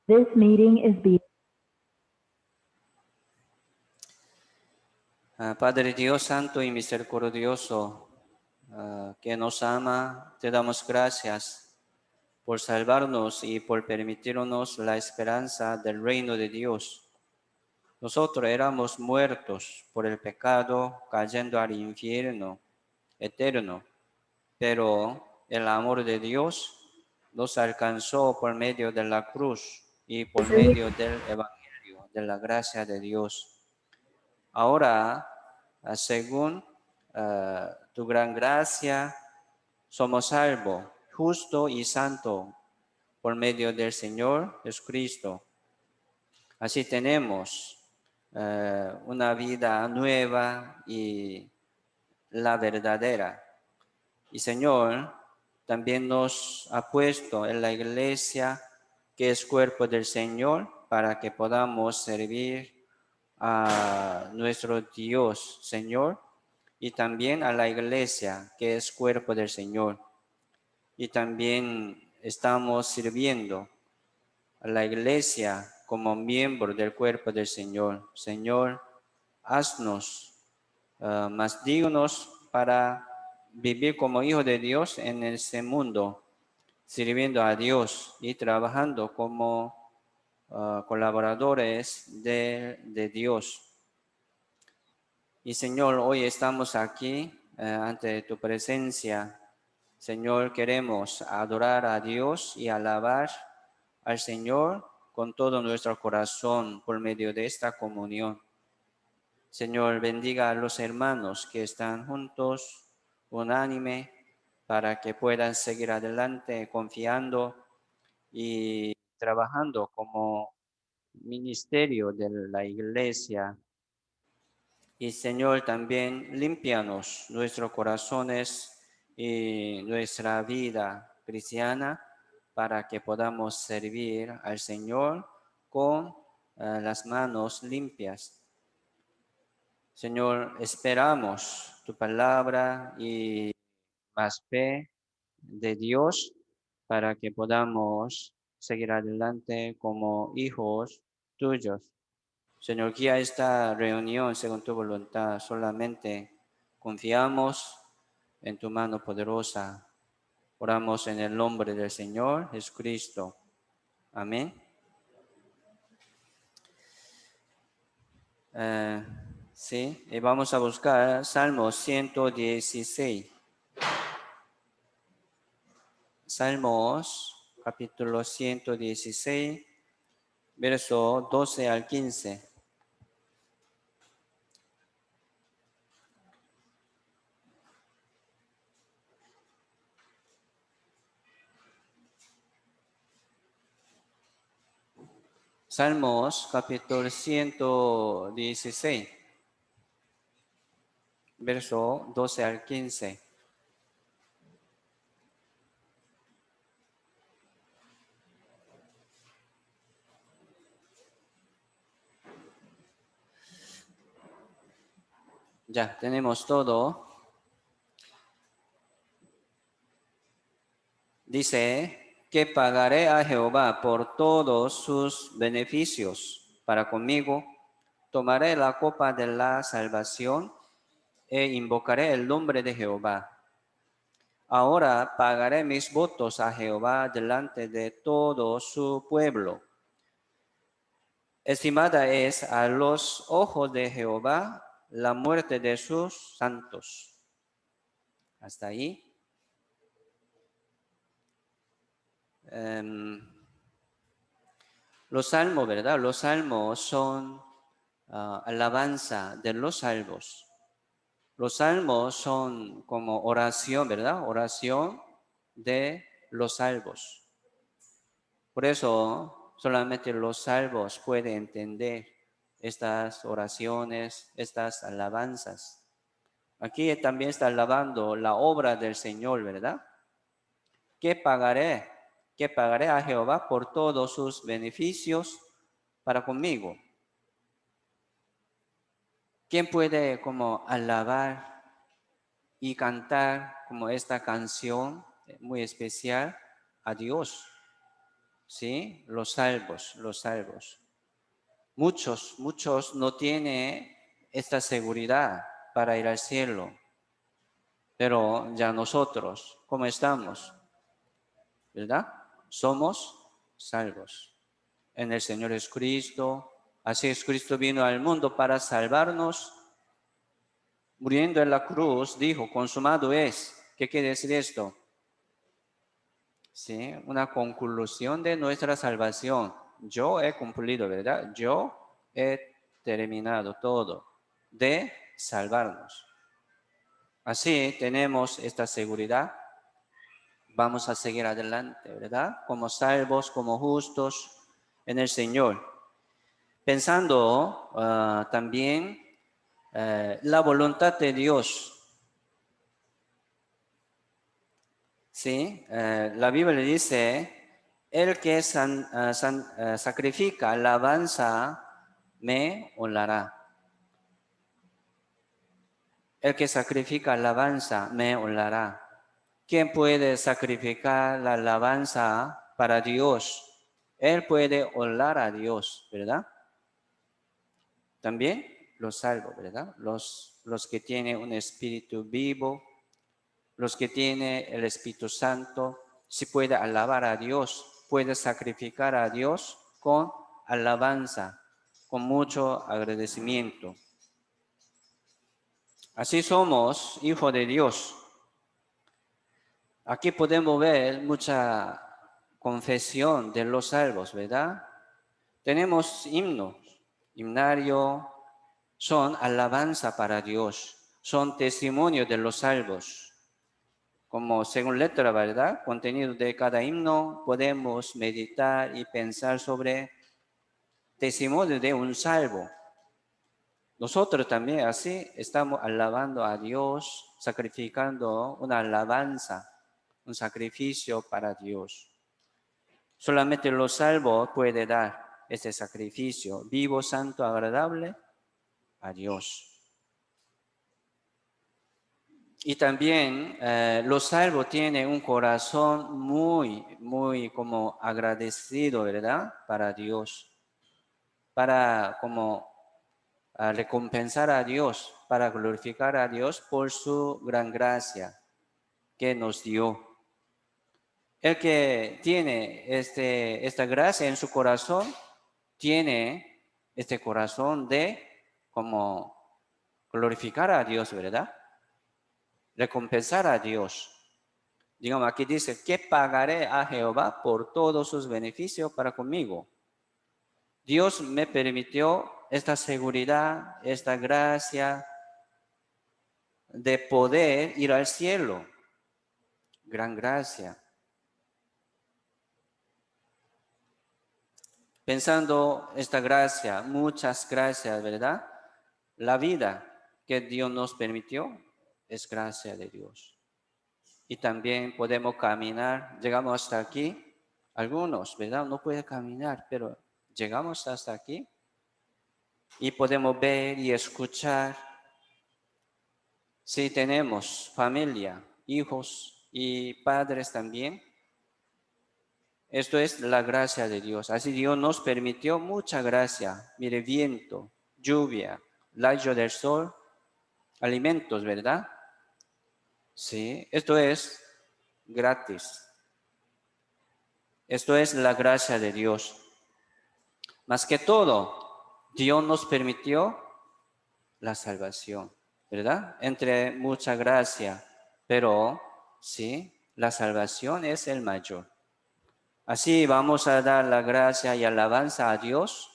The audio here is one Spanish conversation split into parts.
This meeting is being Padre Dios Santo y Misericordioso, que nos ama, te damos gracias por salvarnos y por permitirnos la esperanza del reino de Dios. Nosotros éramos muertos por el pecado, cayendo al infierno eterno, pero el amor de Dios nos alcanzó por medio de la cruz y por medio del Evangelio, de la gracia de Dios. Ahora, según tu gran gracia, somos salvos, justo y santo, por medio del Señor Jesucristo. Así tenemos una vida nueva y la verdadera. Y Señor, también nos ha puesto en la iglesia, que es cuerpo del Señor, para que podamos servir a nuestro Dios, Señor, y también a la iglesia, que es cuerpo del Señor. Y también estamos sirviendo a la iglesia como miembro del cuerpo del Señor. Señor, haznos más dignos para vivir como hijos de Dios en este mundo, sirviendo a Dios y trabajando como colaboradores de Dios. Y Señor, hoy estamos aquí ante tu presencia. Señor, queremos adorar a Dios y alabar al Señor con todo nuestro corazón por medio de esta comunión. Señor, bendiga a los hermanos que están juntos, unánime, para que puedan seguir adelante confiando y trabajando como ministerio de la iglesia. Y Señor, también límpianos nuestros corazones y nuestra vida cristiana para que podamos servir al Señor con las manos limpias. Señor, esperamos tu palabra y más fe de Dios para que podamos seguir adelante como hijos tuyos. Señor, guía esta reunión según tu voluntad. Solamente confiamos en tu mano poderosa. Oramos en el nombre del Señor Jesucristo. Amén. Sí, y vamos a buscar Salmo 116. Salmos, capítulo 116, verso 12 al 15. Salmos, capítulo 116, verso 12 al 15. Ya, tenemos todo. Dice, que pagaré a Jehová por todos sus beneficios para conmigo. Tomaré la copa de la salvación e invocaré el nombre de Jehová. Ahora pagaré mis votos a Jehová delante de todo su pueblo. Estimada es a los ojos de Jehová la muerte de sus santos. Hasta ahí. Los salmos, ¿verdad? Los salmos son alabanza de los salvos. Los salmos son como oración, ¿verdad? Oración de los salvos. Por eso solamente los salvos pueden entender estas oraciones, estas alabanzas. Aquí también está alabando la obra del Señor, ¿verdad? ¿Qué pagaré? ¿Qué pagaré a Jehová por todos sus beneficios para conmigo? ¿Quién puede como alabar y cantar como esta canción muy especial a Dios? ¿sí? Los salvos, los salvos. Muchos no tienen esta seguridad para ir al cielo, pero ya nosotros, ¿cómo estamos? ¿Verdad? Somos salvos en el Señor Jesucristo. Así es, Cristo vino al mundo para salvarnos. Muriendo en la cruz, dijo, consumado es. ¿Qué quiere decir esto? Sí, una conclusión de nuestra salvación. Yo he cumplido, ¿verdad? Yo he terminado todo de salvarnos. Así tenemos esta seguridad. Vamos a seguir adelante, ¿verdad? Como salvos, como justos en el Señor. Pensando también la voluntad de Dios. ¿Sí? La Biblia dice, el que sacrifica alabanza me honrará. El que sacrifica alabanza me honrará. ¿Quién puede sacrificar la alabanza para Dios? Él puede honrar a Dios, ¿verdad? También los salvos, ¿verdad? Los que tienen un espíritu vivo, los que tienen el Espíritu Santo, si puede alabar a Dios, puede sacrificar a Dios con alabanza, con mucho agradecimiento. Así somos hijos de Dios. Aquí podemos ver mucha confesión de los salvos, ¿verdad? Tenemos himnos, himnario, son alabanza para Dios, son testimonio de los salvos. Como según letra, ¿verdad? Contenido de cada himno, podemos meditar y pensar sobre testimonio de un salvo. Nosotros también así estamos alabando a Dios, sacrificando una alabanza, un sacrificio para Dios. Solamente los salvos pueden dar este sacrificio vivo, santo, agradable a Dios. Y también los salvos tienen un corazón muy como agradecido, ¿verdad? Para Dios, para como recompensar a Dios, para glorificar a Dios por su gran gracia que nos dio. El que tiene esta gracia en su corazón, tiene este corazón de como glorificar a Dios, ¿verdad? Recompensar a Dios. Digamos, aquí dice, ¿qué pagaré a Jehová por todos sus beneficios para conmigo? Dios me permitió esta seguridad, esta gracia de poder ir al cielo. Gran gracia. Pensando esta gracia, muchas gracias, ¿verdad? La vida que Dios nos permitió es gracia de Dios. Y también podemos caminar, llegamos hasta aquí. Algunos, ¿verdad? No pueden caminar, pero llegamos hasta aquí y podemos ver y escuchar. Si tenemos familia, hijos y padres también, esto es la gracia de Dios. Así Dios nos permitió mucha gracia. Mire, viento, lluvia, rayo del sol, alimentos, ¿verdad? Sí, esto es gratis. Esto es la gracia de Dios. Más que todo, Dios nos permitió la salvación, ¿verdad? Entre mucha gracia, pero sí, la salvación es el mayor. Así vamos a dar la gracia y alabanza a Dios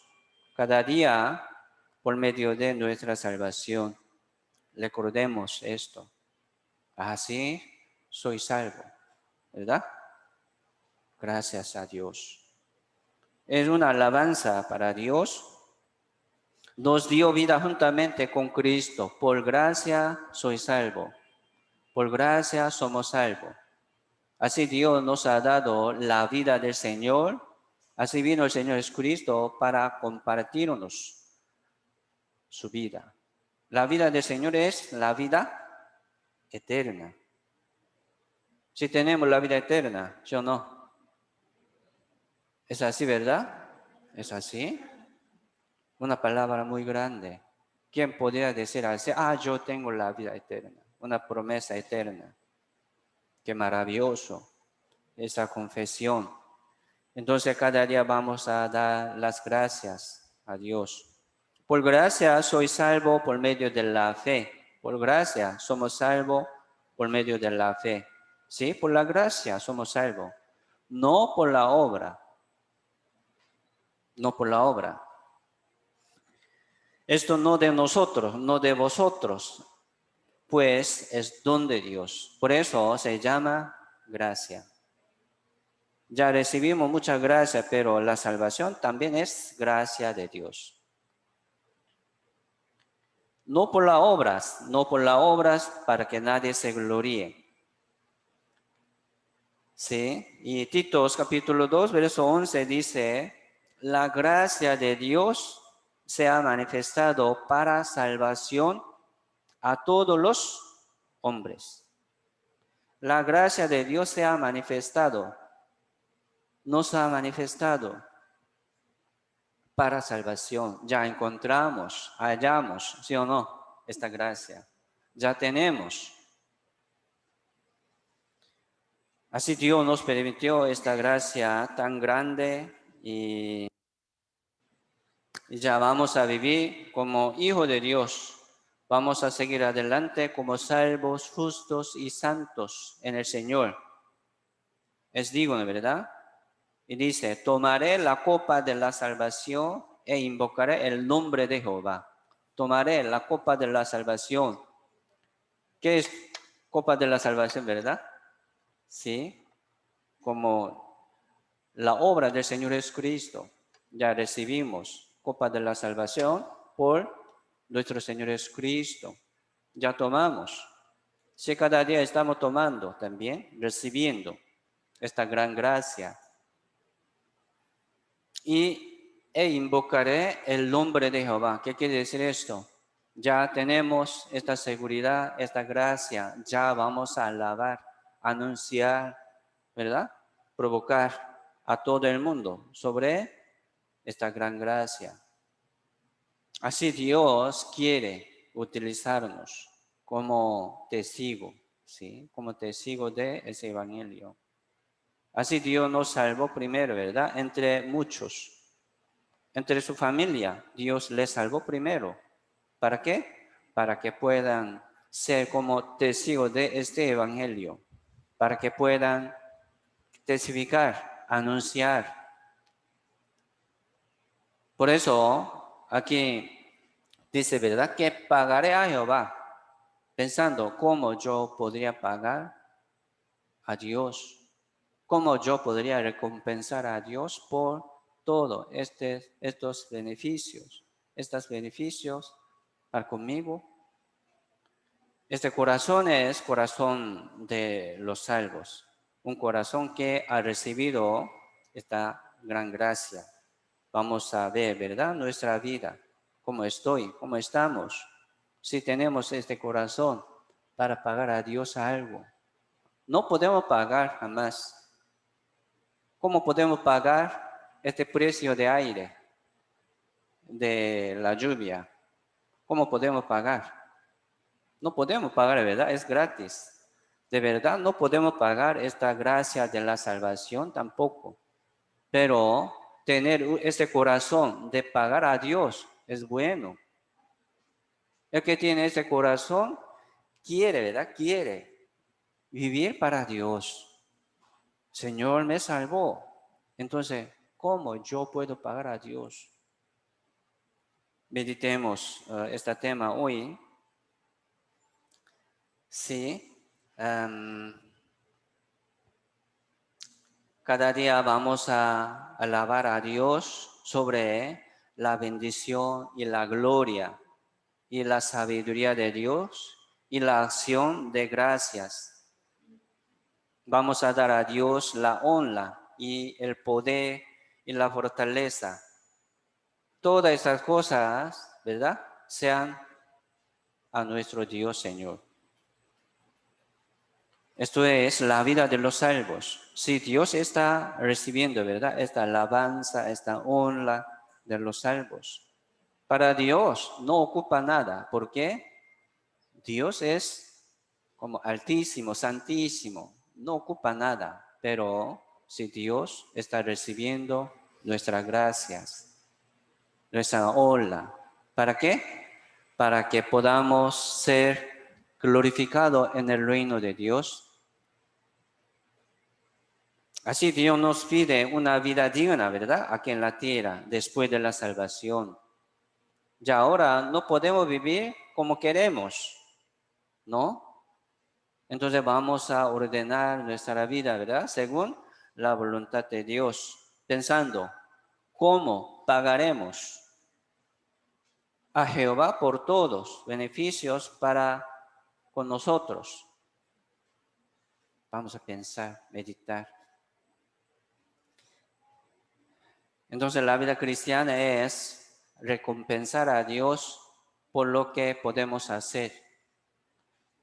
cada día por medio de nuestra salvación. Recordemos esto. Así soy salvo, ¿verdad? Gracias a Dios. Es una alabanza para Dios. Nos dio vida juntamente con Cristo. Por gracia soy salvo. Por gracia somos salvos. Así Dios nos ha dado la vida del Señor. Así vino el Señor Jesucristo para compartirnos su vida. La vida del Señor es la vida eterna. Si tenemos la vida eterna, ¿sí o no? ¿Es así, verdad? ¿Es así? Una palabra muy grande. ¿Quién podría decir así? Ah, yo tengo la vida eterna, una promesa eterna. Qué maravilloso esa confesión. Entonces cada día vamos a dar las gracias a Dios. Por gracia soy salvo por medio de la fe. Por gracia somos salvos por medio de la fe. ¿Sí? Por la gracia somos salvos. No por la obra. No por la obra. Esto no de nosotros, no de vosotros, pues es don de Dios. Por eso se llama gracia. Ya recibimos mucha gracia, pero la salvación también es gracia de Dios. No por las obras, no por las obras para que nadie se gloríe. ¿Sí? Y Tito capítulo 2, verso 11 dice, la gracia de Dios se ha manifestado para salvación a todos los hombres. La gracia de Dios se ha manifestado, nos ha manifestado para salvación. Ya encontramos, hallamos, ¿sí o no? Esta gracia. Ya tenemos. Así Dios nos permitió esta gracia tan grande y ya vamos a vivir como hijos de Dios. Vamos a seguir adelante como salvos, justos y santos en el Señor. Es digno, ¿verdad? Y dice, tomaré la copa de la salvación e invocaré el nombre de Jehová. Tomaré la copa de la salvación. ¿Qué es copa de la salvación, verdad? Sí, como la obra del Señor Jesucristo. Ya recibimos copa de la salvación por nuestro Señor Jesucristo. Ya tomamos. Si cada día estamos tomando también, recibiendo esta gran gracia. E invocaré el nombre de Jehová. ¿Qué quiere decir esto? Ya tenemos esta seguridad, esta gracia. Ya vamos a alabar, anunciar, ¿verdad? Provocar a todo el mundo sobre esta gran gracia. Así Dios quiere utilizarnos como testigo, ¿sí? Como testigo de ese evangelio. Así Dios nos salvó primero, ¿verdad? Entre muchos. Entre su familia, Dios les salvó primero. ¿Para qué? Para que puedan ser como testigos de este evangelio. Para que puedan testificar, anunciar. Por eso, aquí dice, ¿verdad? Que pagaré a Jehová. Pensando cómo yo podría pagar a Dios. Cómo yo podría recompensar a Dios por todos estos beneficios. Estos beneficios para conmigo. Este corazón es corazón de los salvos. Un corazón que ha recibido esta gran gracia. Vamos a ver, ¿verdad? Nuestra vida. ¿Cómo estoy? ¿Cómo estamos? Si tenemos este corazón para pagar a Dios algo. No podemos pagar jamás. ¿Cómo podemos pagar este precio de aire, de la lluvia? ¿Cómo podemos pagar? No podemos pagar, ¿verdad? Es gratis. De verdad no podemos pagar esta gracia de la salvación tampoco. Pero tener este corazón de pagar a Dios es bueno. El que tiene este corazón quiere, ¿verdad? Quiere vivir para Dios. Señor me salvó. Entonces, ¿cómo yo puedo pagar a Dios? Meditemos este tema hoy. Sí. Cada día vamos a alabar a Dios sobre la bendición y la gloria y la sabiduría de Dios y la acción de gracias. Vamos a dar a Dios la honra y el poder y la fortaleza. Todas esas cosas, ¿verdad? Sean a nuestro Dios Señor. Esto es la vida de los salvos. Si Dios está recibiendo, ¿verdad? Esta alabanza, esta honra de los salvos. Para Dios no ocupa nada. ¿Por qué? Dios es como altísimo, santísimo. No ocupa nada. Pero si Dios está recibiendo nuestras gracias, nuestra honra, ¿para qué? Para que podamos ser glorificados en el reino de Dios. Así Dios nos pide una vida digna, ¿verdad? Aquí en la tierra, después de la salvación. Ya ahora no podemos vivir como queremos, ¿no? Entonces vamos a ordenar nuestra vida, ¿verdad? Según la voluntad de Dios, pensando, ¿cómo pagaremos a Jehová por todos beneficios para con nosotros? Vamos a pensar, meditar. Entonces la vida cristiana es recompensar a Dios por lo que podemos hacer.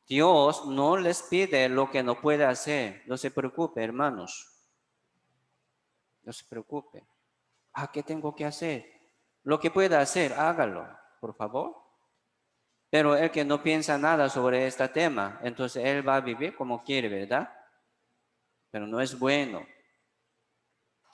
Dios no les pide lo que no puede hacer. No se preocupe, hermanos. No se preocupe. ¿Qué tengo que hacer? Lo que pueda hacer, hágalo, por favor. Pero el que no piensa nada sobre este tema, entonces él va a vivir como quiere, ¿verdad? Pero no es bueno.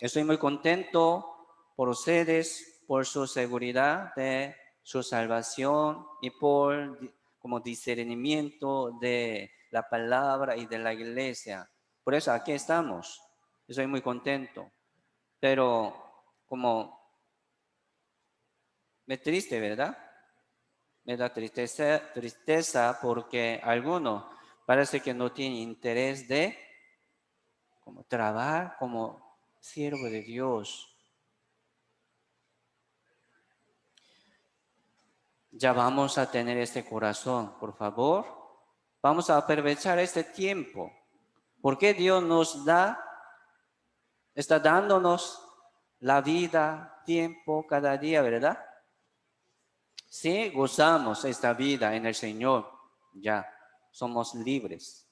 Estoy muy contento por ustedes, por su seguridad de su salvación y por como discernimiento de la palabra y de la iglesia. Por eso aquí estamos. Estoy muy contento. Pero como me triste, ¿verdad? Me da tristeza porque algunos parece que no tienen interés de como trabajar como siervo de Dios. Ya vamos a tener este corazón, por favor. Vamos a aprovechar este tiempo. Porque Dios nos está dándonos la vida, tiempo, cada día, ¿verdad? Si gozamos esta vida en el Señor, ya somos libres.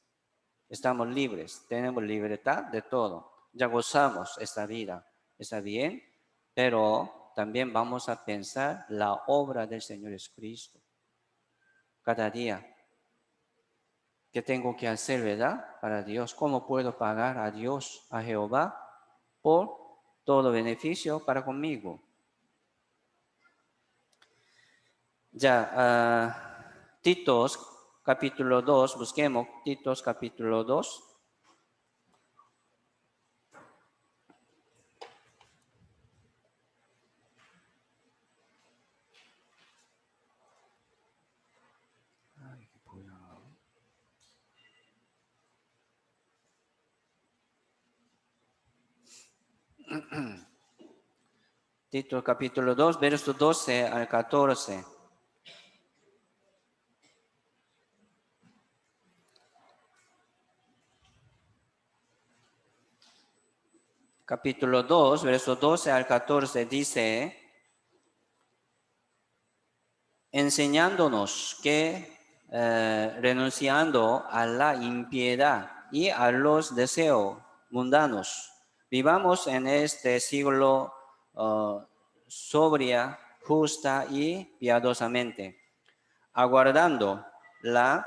Estamos libres, tenemos libertad de todo. Ya gozamos esta vida, está bien, pero también vamos a pensar la obra del Señor Jesucristo. Cada día, ¿qué tengo que hacer, verdad? Para Dios, ¿cómo puedo pagar a Dios, a Jehová, por todo beneficio para conmigo? Ya, Titos capítulo 2, busquemos Titos capítulo 2. Tito capítulo 2, verso 12 al 14. Capítulo 2, verso 12 al 14 dice, enseñándonos que renunciando a la impiedad y a los deseos mundanos, vivamos en este siglo sobria, justa y piadosamente, aguardando la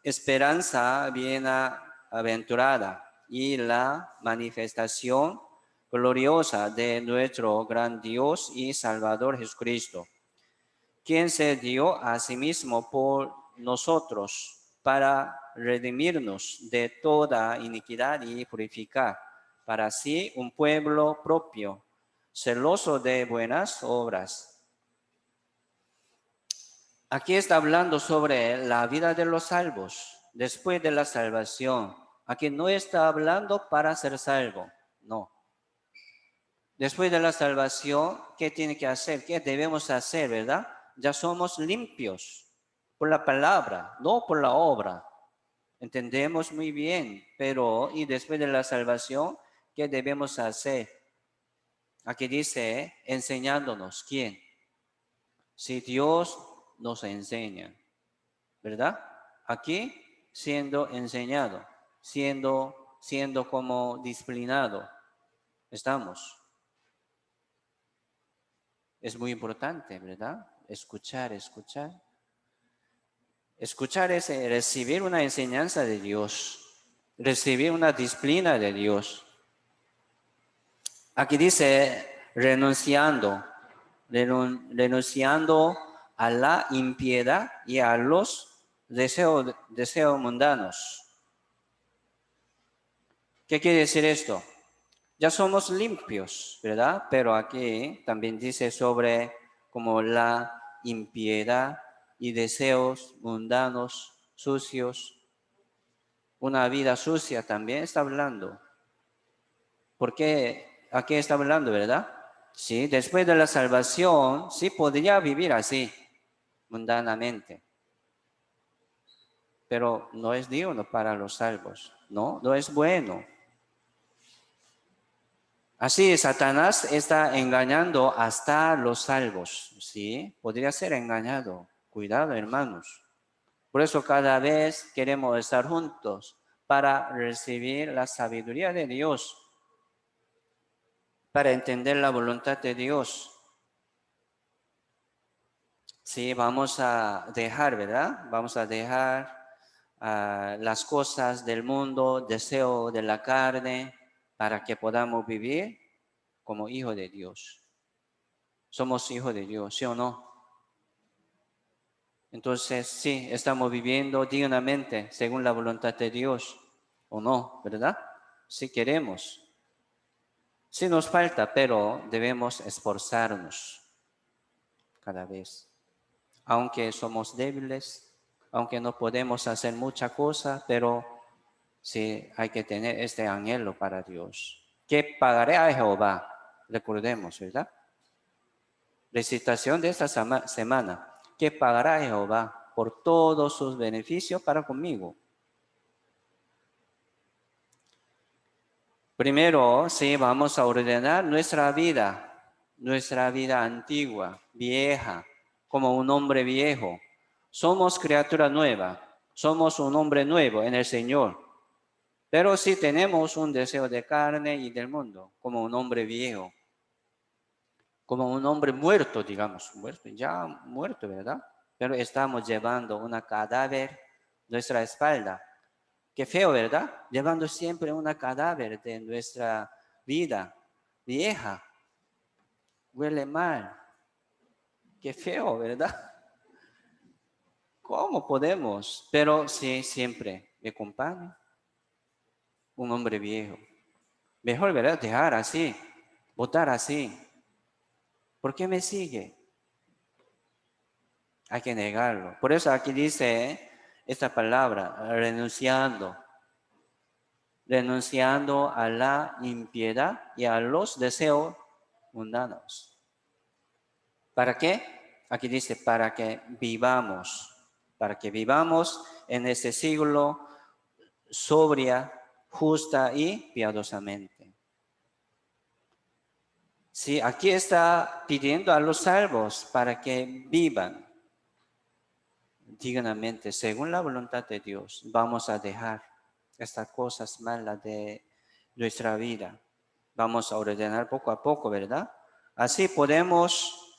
esperanza bienaventurada y la manifestación gloriosa de nuestro gran Dios y Salvador Jesucristo, quien se dio a sí mismo por nosotros para redimirnos de toda iniquidad y purificar para sí un pueblo propio, celoso de buenas obras. Aquí está hablando sobre la vida de los salvos, después de la salvación. Aquí no está hablando para ser salvo, no. Después de la salvación, ¿qué tiene que hacer? ¿Qué debemos hacer, verdad? Ya somos limpios por la palabra, no por la obra. Entendemos muy bien, pero y después de la salvación, ¿qué debemos hacer? Aquí dice, enseñándonos, ¿quién? Si Dios nos enseña, ¿verdad? Aquí siendo enseñado. siendo como disciplinado. Estamos. Es muy importante, ¿verdad? Escuchar. Escuchar es recibir una enseñanza de Dios, recibir una disciplina de Dios. Aquí dice renunciando a la impiedad y a los deseos mundanos. ¿Qué quiere decir esto? Ya somos limpios, ¿verdad? Pero aquí también dice sobre como la impiedad y deseos mundanos, sucios. Una vida sucia también está hablando. ¿Por qué? Aquí está hablando, ¿verdad? Sí, después de la salvación, sí podría vivir así, mundanamente. Pero no es digno para los salvos, no es bueno. Así Satanás está engañando hasta los salvos, ¿sí? Podría ser engañado. Cuidado, hermanos. Por eso cada vez queremos estar juntos para recibir la sabiduría de Dios, para entender la voluntad de Dios. Sí, vamos a dejar, ¿verdad? Vamos a dejar las cosas del mundo, deseo de la carne, para que podamos vivir como hijos de Dios. Somos hijos de Dios, ¿sí o no? Entonces, sí, estamos viviendo dignamente según la voluntad de Dios, ¿o no? ¿Verdad? Sí queremos. Sí nos falta, pero debemos esforzarnos cada vez. Aunque somos débiles, aunque no podemos hacer mucha cosa, pero sí hay que tener este anhelo para Dios. ¿Qué pagaré a Jehová? Recordemos, ¿verdad? Recitación de esta semana. ¿Qué pagará Jehová por todos sus beneficios para conmigo? Primero, sí, vamos a ordenar nuestra vida antigua, vieja, como un hombre viejo. Somos criatura nueva, somos un hombre nuevo en el Señor. Pero sí tenemos un deseo de carne y del mundo, como un hombre viejo, como un hombre muerto, digamos, muerto, ya muerto, ¿verdad? Pero estamos llevando una cadáver nuestra espalda. Qué feo, ¿verdad? Llevando siempre una cadáver de nuestra vida vieja. Huele mal. Qué feo, ¿verdad? ¿Cómo podemos? Pero sí, siempre me acompaña un hombre viejo. Mejor, ¿verdad? Dejar así, votar así. ¿Por qué me sigue? Hay que negarlo. Por eso aquí dice esta palabra, renunciando a la impiedad y a los deseos mundanos. ¿Para qué? Aquí dice, para que vivamos en este siglo sobria, justa y piadosamente. Sí, aquí está pidiendo a los salvos para que vivan dignamente, según la voluntad de Dios. Vamos a dejar estas cosas malas de nuestra vida. Vamos a ordenar poco a poco, ¿verdad? Así podemos,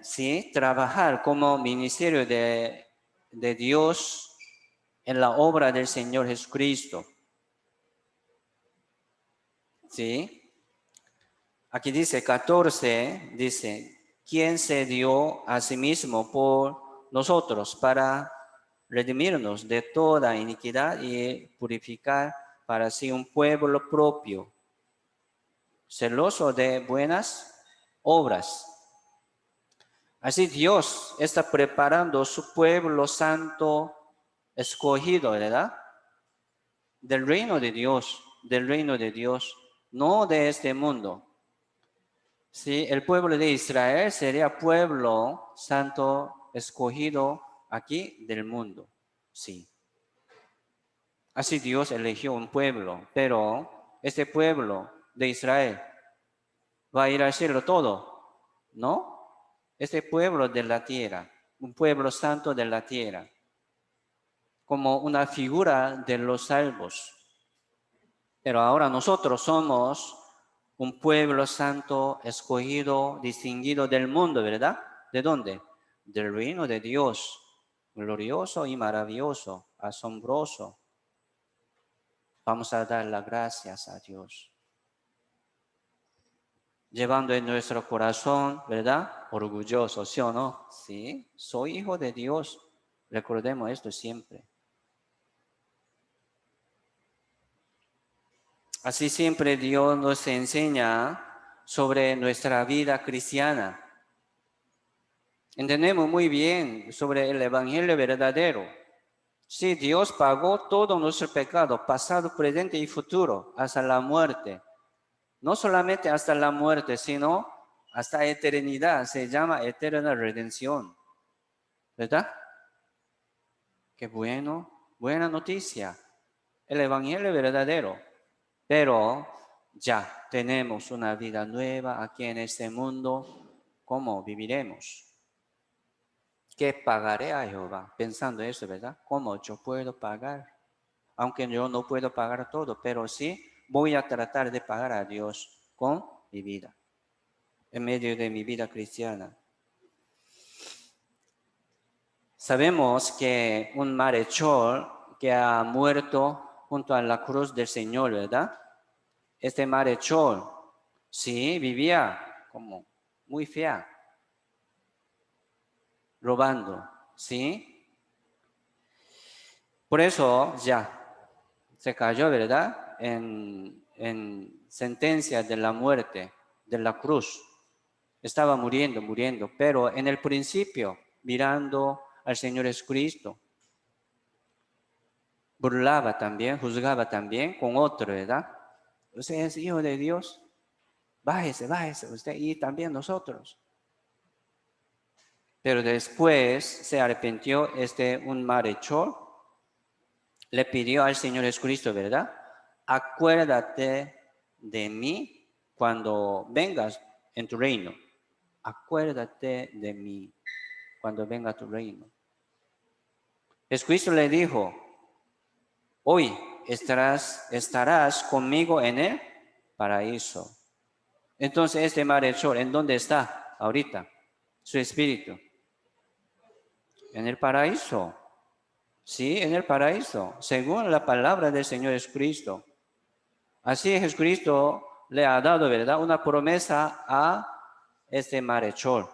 sí, trabajar como ministerio de Dios en la obra del Señor Jesucristo. ¿Sí? Aquí dice 14, dice, ¿quién se dio a sí mismo por nosotros para redimirnos de toda iniquidad y purificar para sí un pueblo propio, celoso de buenas obras? Así Dios está preparando su pueblo santo escogido, ¿verdad? Del reino de Dios, no de este mundo. Sí, el pueblo de Israel sería pueblo santo escogido aquí del mundo. Sí. Así Dios eligió un pueblo, pero este pueblo de Israel va a ir al cielo todo, ¿no? Este pueblo de la tierra, un pueblo santo de la tierra. como una figura de los salvos. Pero ahora nosotros somos un pueblo santo, escogido, distinguido del mundo, ¿verdad? ¿De dónde? Del reino de Dios, glorioso y maravilloso, asombroso. Vamos a dar las gracias a Dios. Llevando en nuestro corazón, ¿verdad? Orgulloso, ¿sí o no? Sí, soy hijo de Dios. Recordemos esto siempre. Así siempre Dios nos enseña sobre nuestra vida cristiana. Entendemos muy bien sobre el Evangelio verdadero. Sí, Dios pagó todo nuestro pecado, pasado, presente y futuro, hasta la muerte. No solamente hasta la muerte, sino hasta eternidad. Se llama eterna redención. ¿Verdad? Qué bueno, buena noticia. El Evangelio verdadero. Pero ya tenemos una vida nueva aquí en este mundo. ¿Cómo viviremos? ¿Qué pagaré a Jehová? Pensando eso, ¿verdad? ¿Cómo yo puedo pagar? Aunque yo no puedo pagar todo, pero sí voy a tratar de pagar a Dios con mi vida, en medio de mi vida cristiana. Sabemos que un malhechor que ha muerto junto a la cruz del Señor, ¿verdad? Este malhechor, sí, vivía como muy fea, robando, ¿sí? Por eso ya se cayó, ¿verdad? En sentencia de la muerte, de la cruz. Estaba muriendo, pero en el principio, mirando al Señor Jesucristo, burlaba también, juzgaba también con otro, ¿verdad? Usted es hijo de Dios, bájese usted y también nosotros. Pero después se arrepintió un malhechor, le pidió al Señor Jesucristo, ¿verdad? Acuérdate de mí cuando vengas en tu reino. Acuérdate de mí cuando venga a tu reino. Jesucristo le dijo, hoy estarás conmigo en el paraíso. Entonces este malhechor, ¿en dónde está ahorita? Su espíritu. En el paraíso. Sí, en el paraíso, según la palabra del Señor Jesucristo. Así Jesucristo le ha dado, ¿verdad?, una promesa a este malhechor.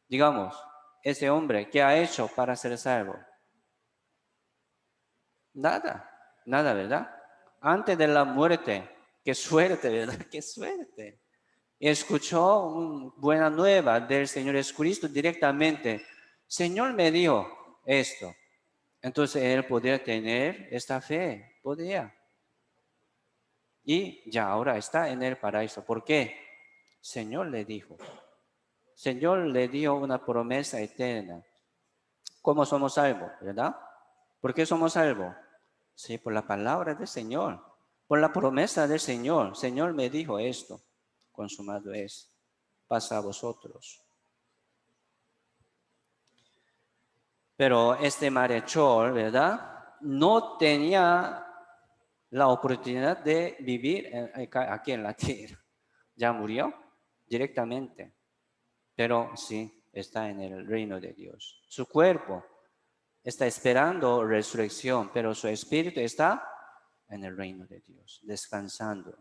Digamos, ese hombre, ¿qué ha hecho para ser salvo? Nada, ¿verdad? Antes de la muerte, qué suerte, ¿verdad? Qué suerte. Escuchó una buena nueva del Señor Jesucristo directamente. Señor me dijo esto. Entonces él podía tener esta fe, podía. Y ya ahora está en el paraíso. ¿Por qué? Señor le dijo. Señor le dio una promesa eterna. ¿Cómo somos salvos, verdad? ¿Por qué somos salvos? Sí, por la palabra del Señor, por la promesa del Señor. Señor me dijo esto, consumado es, pasa a vosotros. Pero este malhechor, ¿verdad?, no tenía la oportunidad de vivir aquí en la tierra. Ya murió directamente, pero sí está en el reino de Dios. Su cuerpo está esperando resurrección, pero su espíritu está en el reino de Dios, descansando.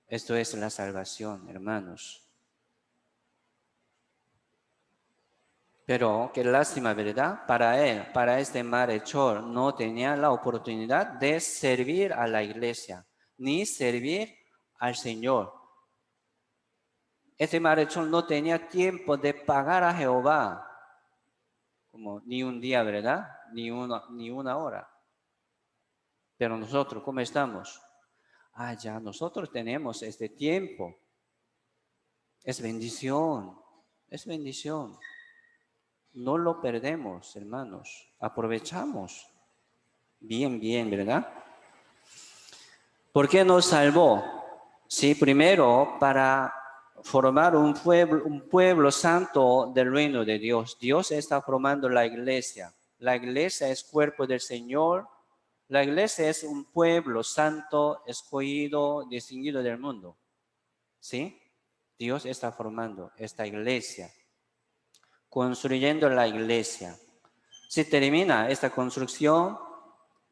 Esto es la salvación, hermanos. Pero qué lástima, ¿verdad? Para él, para este malhechor, no tenía la oportunidad de servir a la iglesia, ni servir al Señor. Este malhechor no tenía tiempo de pagar a Jehová, como ni un día, ¿verdad? Ni una hora. Pero nosotros, ¿cómo estamos? Ya nosotros tenemos este tiempo. Es bendición, es bendición. No lo perdemos, hermanos. Aprovechamos. Bien, ¿verdad? ¿Por qué nos salvó? Sí, primero para formar un pueblo santo del reino de Dios. Dios está formando la iglesia. La iglesia es cuerpo del Señor. La iglesia es un pueblo santo, escogido, distinguido del mundo. ¿Sí? Dios está formando esta iglesia, construyendo la iglesia. Si termina esta construcción,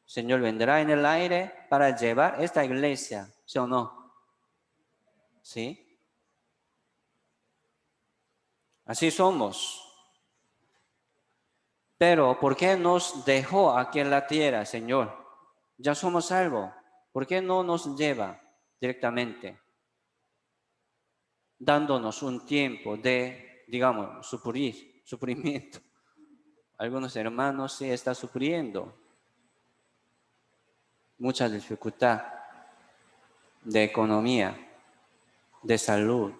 el Señor vendrá en el aire para llevar esta iglesia, ¿sí o no? ¿Sí? Así somos. Pero, ¿por qué nos dejó aquí en la tierra, Señor? Ya somos salvos. ¿Por qué no nos lleva directamente? Dándonos un tiempo de, digamos, suprimiento. Algunos hermanos sí están sufriendo mucha dificultad de economía, de salud,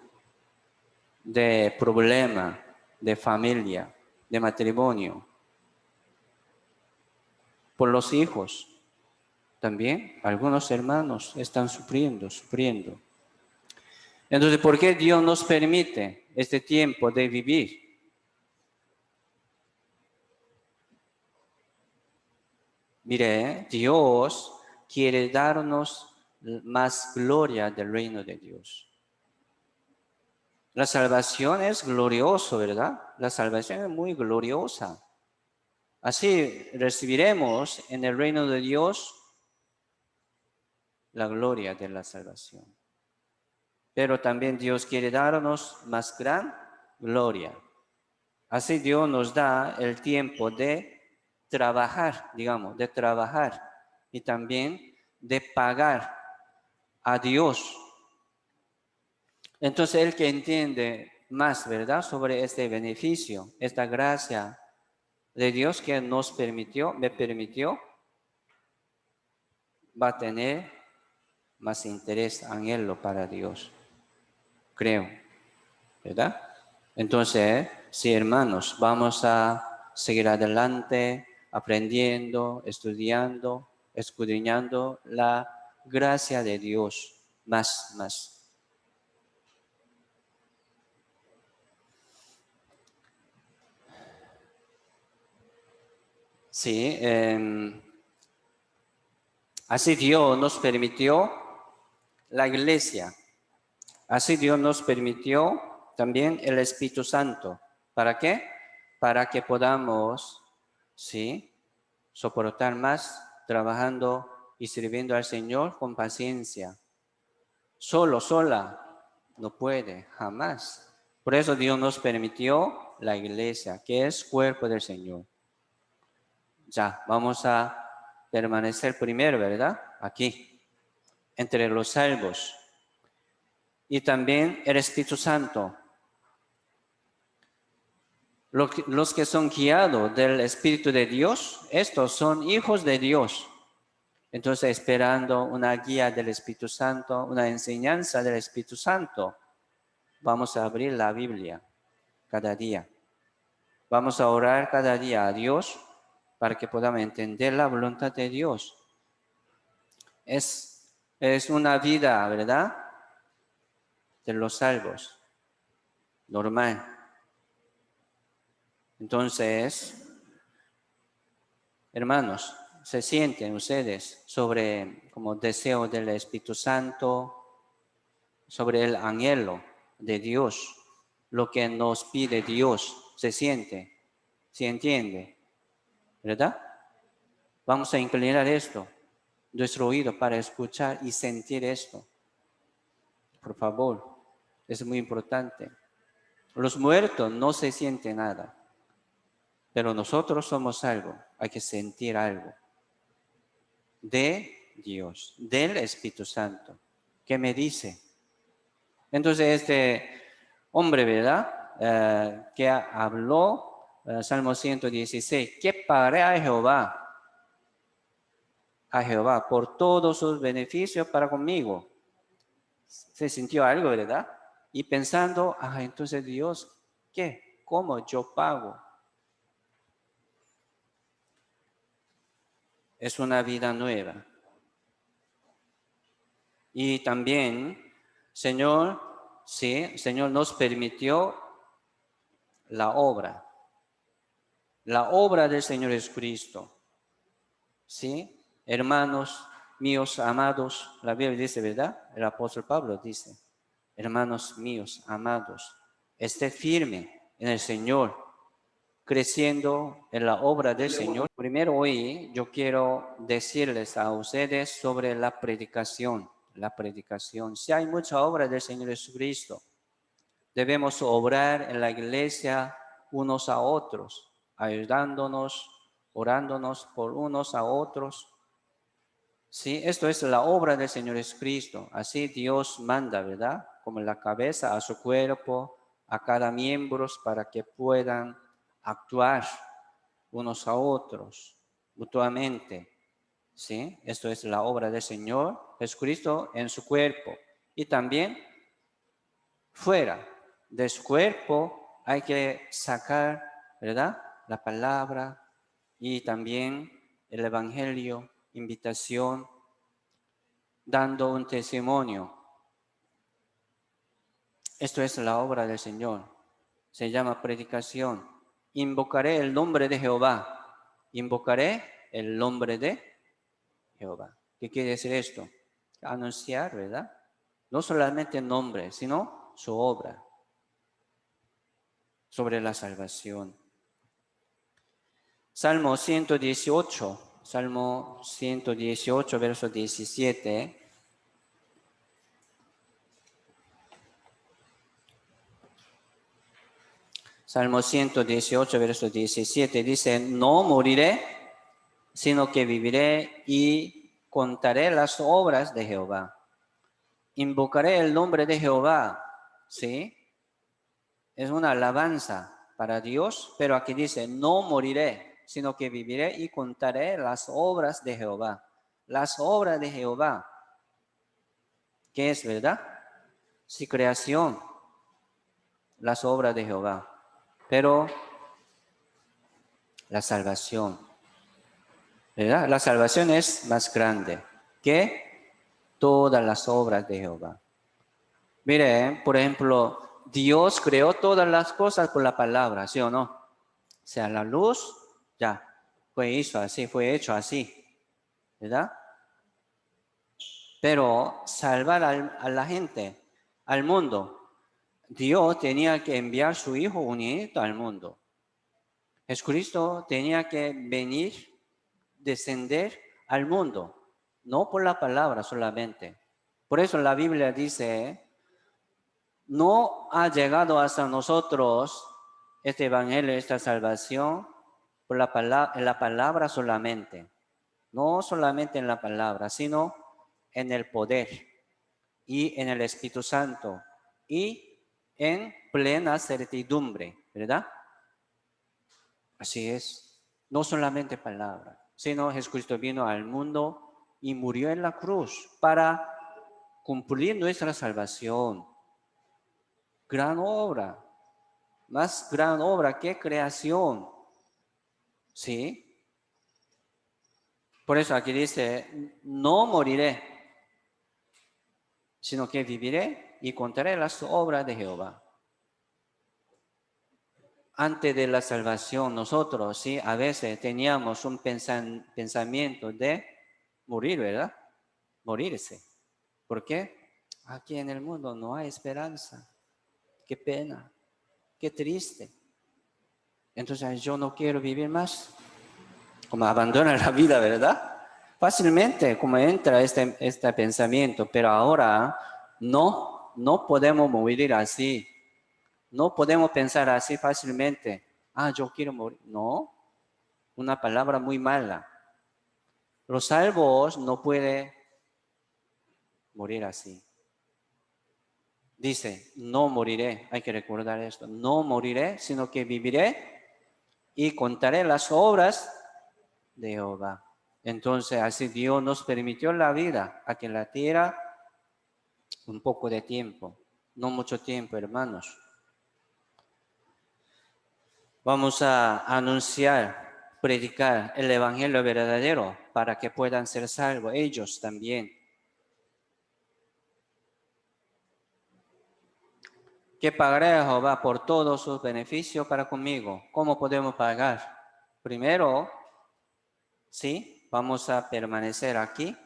de problema, de familia, de matrimonio, por los hijos. También algunos hermanos están sufriendo. Entonces, ¿por qué Dios nos permite este tiempo de vivir? Mire, Dios quiere darnos más gloria del reino de Dios. La salvación es glorioso, ¿verdad? La salvación es muy gloriosa. Así recibiremos en el reino de Dios la gloria de la salvación. Pero también Dios quiere darnos más gran gloria. Así Dios nos da el tiempo de trabajar, digamos, de trabajar y también de pagar a Dios. Entonces, el que entiende más, ¿verdad?, sobre este beneficio, esta gracia de Dios que nos permitió, me permitió, va a tener más interés, anhelo para Dios, creo, ¿verdad? Entonces, sí, hermanos, vamos a seguir adelante, aprendiendo, estudiando, escudriñando la gracia de Dios, más. Sí, así Dios nos permitió la iglesia. Así Dios nos permitió también el Espíritu Santo. ¿Para qué? Para que podamos, sí, soportar más trabajando y sirviendo al Señor con paciencia. Sola, no puede, jamás. Por eso Dios nos permitió la iglesia, que es cuerpo del Señor. Ya, vamos a permanecer primero, ¿verdad? Aquí, entre los salvos. Y también el Espíritu Santo. Los que son guiados del Espíritu de Dios, estos son hijos de Dios. Entonces, esperando una guía del Espíritu Santo, una enseñanza del Espíritu Santo, vamos a abrir la Biblia cada día. Vamos a orar cada día a Dios para que podamos entender la voluntad de Dios. Es una vida, ¿verdad?, de los salvos, normal. Entonces, hermanos, se sienten ustedes sobre como deseo del Espíritu Santo, sobre el anhelo de Dios, lo que nos pide Dios, se siente, se entiende, ¿verdad? Vamos a inclinar esto, nuestro oído para escuchar y sentir esto. Por favor, es muy importante. Los muertos no se sienten nada, pero nosotros somos algo, hay que sentir algo de Dios, del Espíritu Santo. ¿Qué me dice? Entonces este hombre, ¿verdad?, que habló, Salmo 116, que pagaré a Jehová por todos sus beneficios para conmigo. Se sintió algo, ¿verdad? Y pensando, entonces Dios, ¿qué? ¿Cómo yo pago? Es una vida nueva. Y también, Señor nos permitió la obra. la obra del Señor Jesucristo. ¿Sí? Hermanos míos amados, la Biblia dice, ¿verdad? El apóstol Pablo dice, hermanos míos amados, esté firme en el Señor, creciendo en la obra del Señor. Primero hoy yo quiero decirles a ustedes sobre la predicación. La predicación. Si hay mucha obra del Señor Jesucristo, debemos obrar en la iglesia unos a otros, ayudándonos, orándonos por unos a otros. Sí, esto es la obra del Señor Jesucristo. Así Dios manda, ¿verdad? Como la cabeza a su cuerpo, a cada miembro para que puedan actuar unos a otros mutuamente. ¿Sí? Esto es la obra del Señor Jesucristo en su cuerpo. Y también fuera de su cuerpo hay que sacar, ¿verdad? La palabra y también el evangelio, invitación, dando un testimonio. Esto es la obra del Señor. Se llama predicación. Invocaré el nombre de Jehová. Invocaré el nombre de Jehová. ¿Qué quiere decir esto? Anunciar, ¿verdad? No solamente el nombre, sino su obra sobre la salvación. Salmo 118, verso 17. Salmo 118, verso 17 dice, no moriré, sino que viviré y contaré las obras de Jehová. Invocaré el nombre de Jehová, ¿sí? Es una alabanza para Dios, pero aquí dice, no moriré, sino que viviré y contaré las obras de Jehová. Las obras de Jehová, ¿qué es, verdad? Sí, creación, las obras de Jehová. Pero la salvación, ¿verdad? La salvación es más grande que todas las obras de Jehová. Mire, por ejemplo, Dios creó todas las cosas por la palabra, ¿sí o no? O sea, la luz, ya, fue hecho así, ¿verdad? Pero salvar a la gente, al mundo, Dios tenía que enviar su Hijo unigénito al mundo. Jesucristo tenía que venir, descender al mundo, no por la palabra solamente. Por eso la Biblia dice, no ha llegado hasta nosotros este evangelio, esta salvación, por en la palabra solamente. No solamente en la palabra, sino en el poder y en el Espíritu Santo y en plena certidumbre, ¿verdad? Así es. No solamente palabra, sino Jesucristo vino al mundo y murió en la cruz para cumplir nuestra salvación. Gran obra, más gran obra que creación. ¿Sí? Por eso aquí dice, no moriré, sino que viviré y contaré las obras de Jehová. Antes de la salvación, nosotros, sí, a veces teníamos un pensamiento de morir, ¿verdad? Morirse. ¿Por qué? Aquí en el mundo no hay esperanza. Qué pena, qué triste. Entonces yo no quiero vivir más. Como abandona la vida, ¿verdad? Fácilmente como entra este pensamiento, pero ahora no podemos morir así. No podemos pensar así fácilmente. Yo quiero morir. No, una palabra muy mala. Los salvos no pueden morir así. Dice, no moriré, hay que recordar esto, no moriré, sino que viviré y contaré las obras de Jehová. Entonces, así Dios nos permitió la vida aquí en la tierra un poco de tiempo, no mucho tiempo, hermanos. Vamos a anunciar, predicar el evangelio verdadero para que puedan ser salvos ellos también. Que pagaré a Jehová por todos sus beneficios para conmigo. ¿Cómo podemos pagar? primero, sí, vamos a permanecer aquí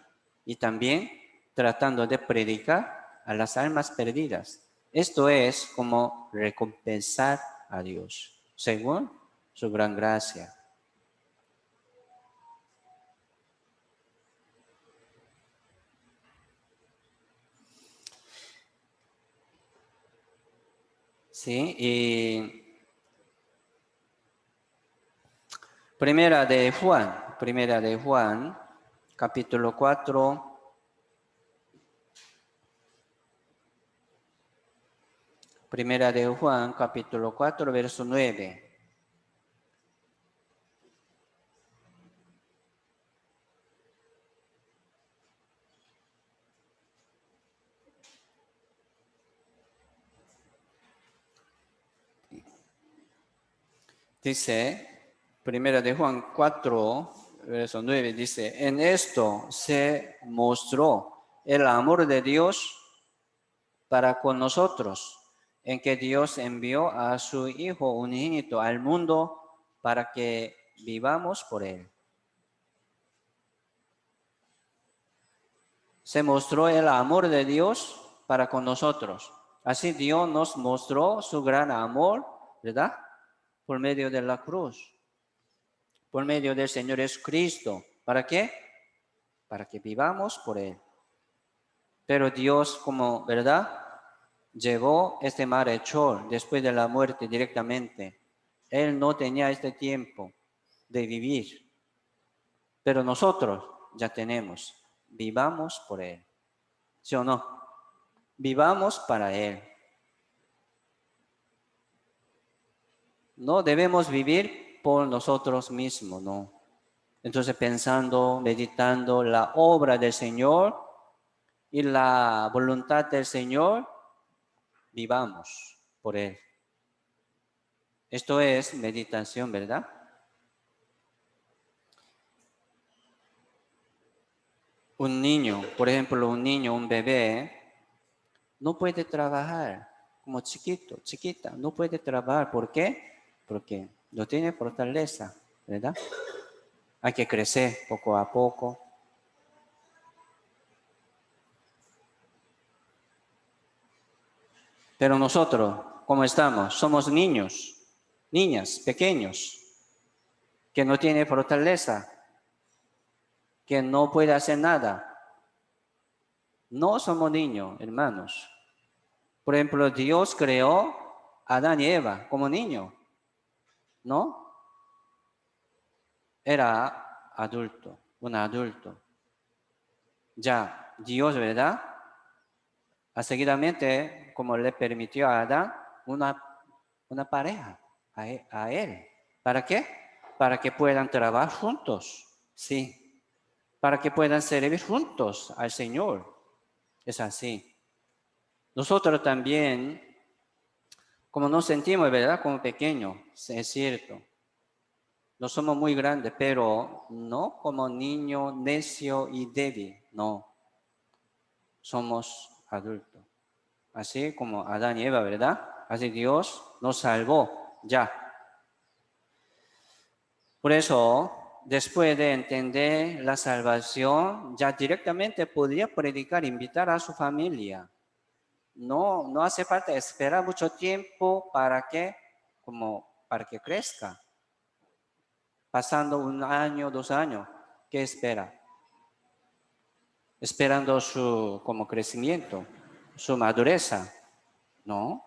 y también tratando de predicar a las almas perdidas. Esto es como recompensar a Dios, según su gran gracia. Sí, y Primera de Juan, capítulo 4, Primera de Juan, capítulo 4, verso 9. Dice, Primera de Juan 4, verso 9, dice, en esto se mostró el amor de Dios para con nosotros, en que Dios envió a su Hijo unigénito al mundo para que vivamos por él. Se mostró el amor de Dios para con nosotros. Así Dios nos mostró su gran amor, ¿verdad? Por medio de la cruz, por medio del Señor Jesucristo. ¿Para qué? Para que vivamos por él. Pero Dios, como, ¿verdad? Llevó este malhechor después de la muerte directamente. Él no tenía este tiempo de vivir, pero nosotros ya tenemos. Vivamos por él. ¿Sí o no? Vivamos para él. No debemos vivir por nosotros mismos, no. Entonces pensando, meditando la obra del Señor y la voluntad del Señor, vivamos por él. Esto es meditación, ¿verdad? Un niño, por ejemplo, un bebé, no puede trabajar como chiquita, no puede trabajar. ¿Por qué? Porque no tiene fortaleza, ¿verdad? Hay que crecer poco a poco. Pero nosotros, ¿cómo estamos? Somos niños, niñas, pequeños, que no tienen fortaleza, que no puede hacer nada. No somos niños, hermanos. Por ejemplo, Dios creó a Adán y Eva como niños, ¿no? Era adulto, un adulto. Ya Dios, ¿verdad? Seguidamente, como le permitió a Adán, una pareja a él. ¿Para qué? Para que puedan trabajar juntos, sí. Para que puedan servir juntos al Señor. Es así. Nosotros también, como nos sentimos, ¿verdad? Como pequeños, es cierto. No somos muy grandes, pero no como niño necio y débil, no. Somos adultos. Así como Adán y Eva, ¿verdad? Así Dios nos salvó ya. Por eso, después de entender la salvación, ya directamente podría predicar, invitar a su familia. No hace falta esperar mucho tiempo para que crezca. Pasando 1 año, 2 años, ¿qué espera? Esperando su como crecimiento, su madureza. No,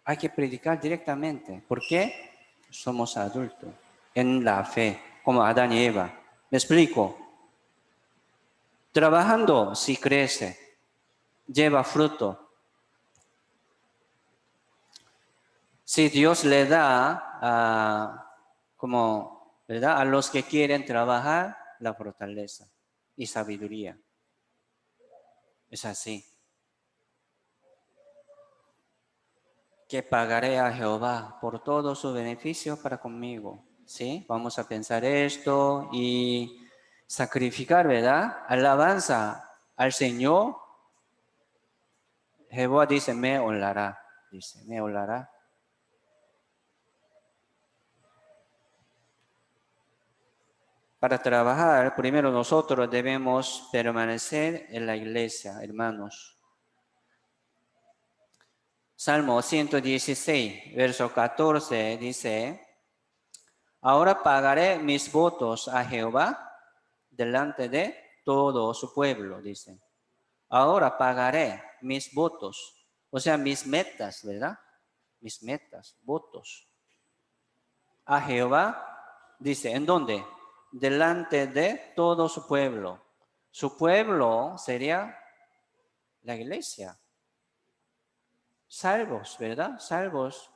hay que predicar directamente. ¿Por qué? Somos adultos en la fe, como Adán y Eva. ¿Me explico? Trabajando, si crece, lleva fruto. Si Dios le da ¿verdad? A los que quieren trabajar la fortaleza y sabiduría. Es así. Que pagaré a Jehová por todos sus beneficios para conmigo. ¿Sí? Vamos a pensar esto y sacrificar, ¿verdad? Alabanza al Señor. Jehová dice, me honrará. Dice, me honrará. Para trabajar, primero nosotros debemos permanecer en la iglesia, hermanos. Salmo 116, verso 14 dice, ahora pagaré mis votos a Jehová delante de todo su pueblo, dice. Ahora pagaré mis votos, o sea, mis metas, ¿verdad? Mis metas, votos. A Jehová, dice, ¿en dónde? Delante de todo su pueblo. Su pueblo sería la iglesia. Salvos, ¿verdad? Salvos.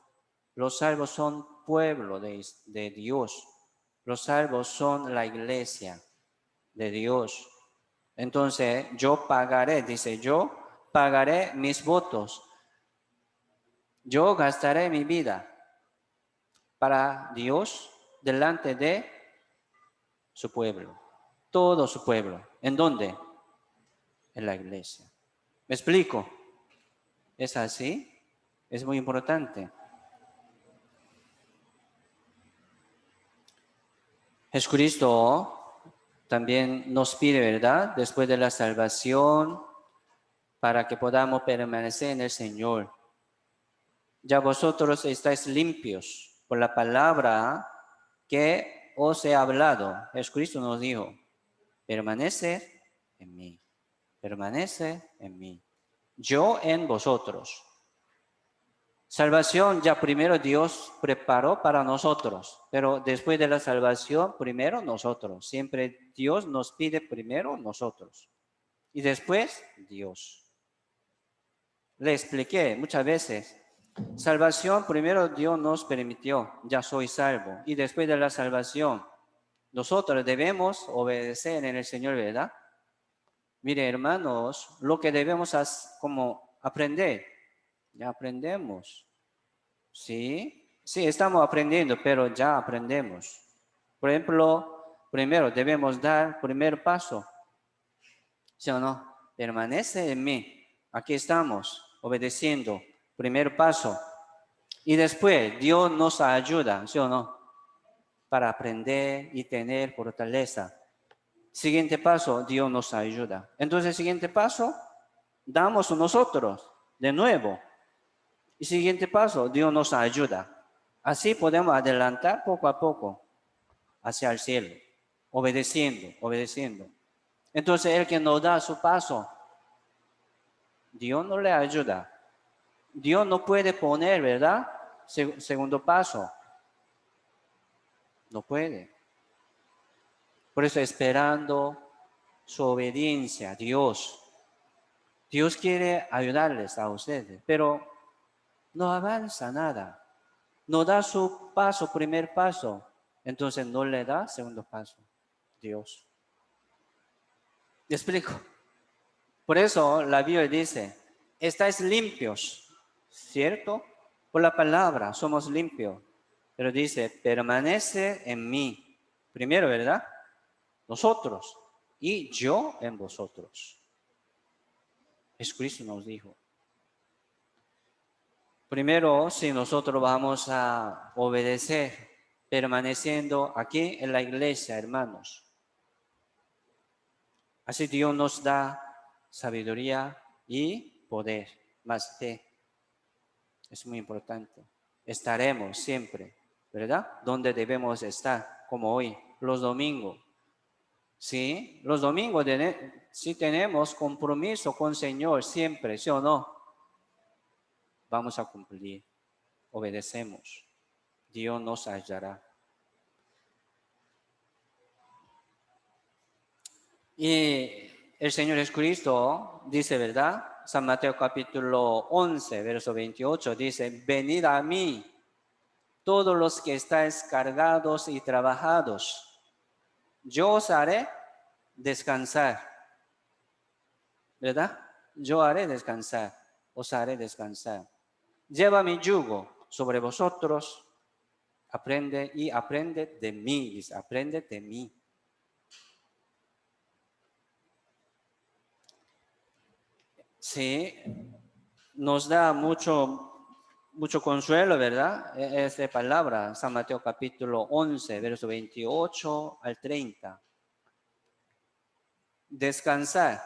Los salvos son pueblo de Dios. Los salvos son la iglesia de Dios. Entonces, yo pagaré, dice, yo pagaré mis votos. Yo gastaré mi vida para Dios delante de su pueblo. Todo su pueblo. ¿En dónde? En la iglesia. ¿Me explico? ¿Es así? Es muy importante. Jesucristo también nos pide, ¿verdad? Después de la salvación, para que podamos permanecer en el Señor. Ya vosotros estáis limpios por la palabra que os he hablado. Jesucristo nos dijo, permanece en mí, permanece en mí. Yo en vosotros. Salvación ya primero Dios preparó para nosotros, pero después de la salvación primero nosotros. Siempre Dios nos pide primero nosotros y después Dios. Le expliqué muchas veces. Salvación primero Dios nos permitió, ya soy salvo. Y después de la salvación, nosotros debemos obedecer en el Señor, ¿verdad? Mire, hermanos, lo que debemos como aprender, ya aprendemos. Sí, sí, estamos aprendiendo, pero ya aprendemos. Por ejemplo, primero debemos dar primer paso. ¿Sí o no? Permanece en mí. Aquí estamos, obedeciendo. Primer paso. Y después Dios nos ayuda, ¿sí o no? Para aprender y tener fortaleza. Siguiente paso, Dios nos ayuda. Entonces, siguiente paso, damos nosotros de nuevo. Y siguiente paso, Dios nos ayuda. Así podemos adelantar poco a poco hacia el cielo, obedeciendo, obedeciendo. Entonces, el que nos da su paso, Dios no le ayuda. Dios no puede poner, ¿verdad? Segundo paso. No puede. Por eso esperando su obediencia a Dios. Dios quiere ayudarles a ustedes, pero no avanza nada. No da su paso, primer paso. Entonces no le da segundo paso. Dios. ¿Me explico? Por eso la Biblia dice, estáis limpios, ¿cierto? Por la palabra somos limpios. Pero dice, permanece en mí. Primero, ¿verdad? Nosotros. Y yo en vosotros. Jesucristo nos dijo. Primero, si nosotros vamos a obedecer, permaneciendo aquí en la iglesia, hermanos. Así Dios nos da sabiduría y poder, más fe. Es muy importante. Estaremos siempre, ¿verdad? Donde debemos estar, como hoy, los domingos. Sí, los domingos sí tenemos compromiso con el Señor siempre, ¿sí o no? Vamos a cumplir, obedecemos. Dios nos ayudará. Y el Señor Jesucristo dice, ¿verdad? San Mateo capítulo 11, verso 28, dice, venid a mí, todos los que estáis cargados y trabajados, yo os haré descansar, ¿verdad? Yo haré descansar, os haré descansar. Lleva mi yugo sobre vosotros, aprende de mí, dice, aprende de mí. Sí, nos da mucho consuelo, ¿verdad? Esta palabra, San Mateo capítulo 11, verso 28 al 30. Descansar.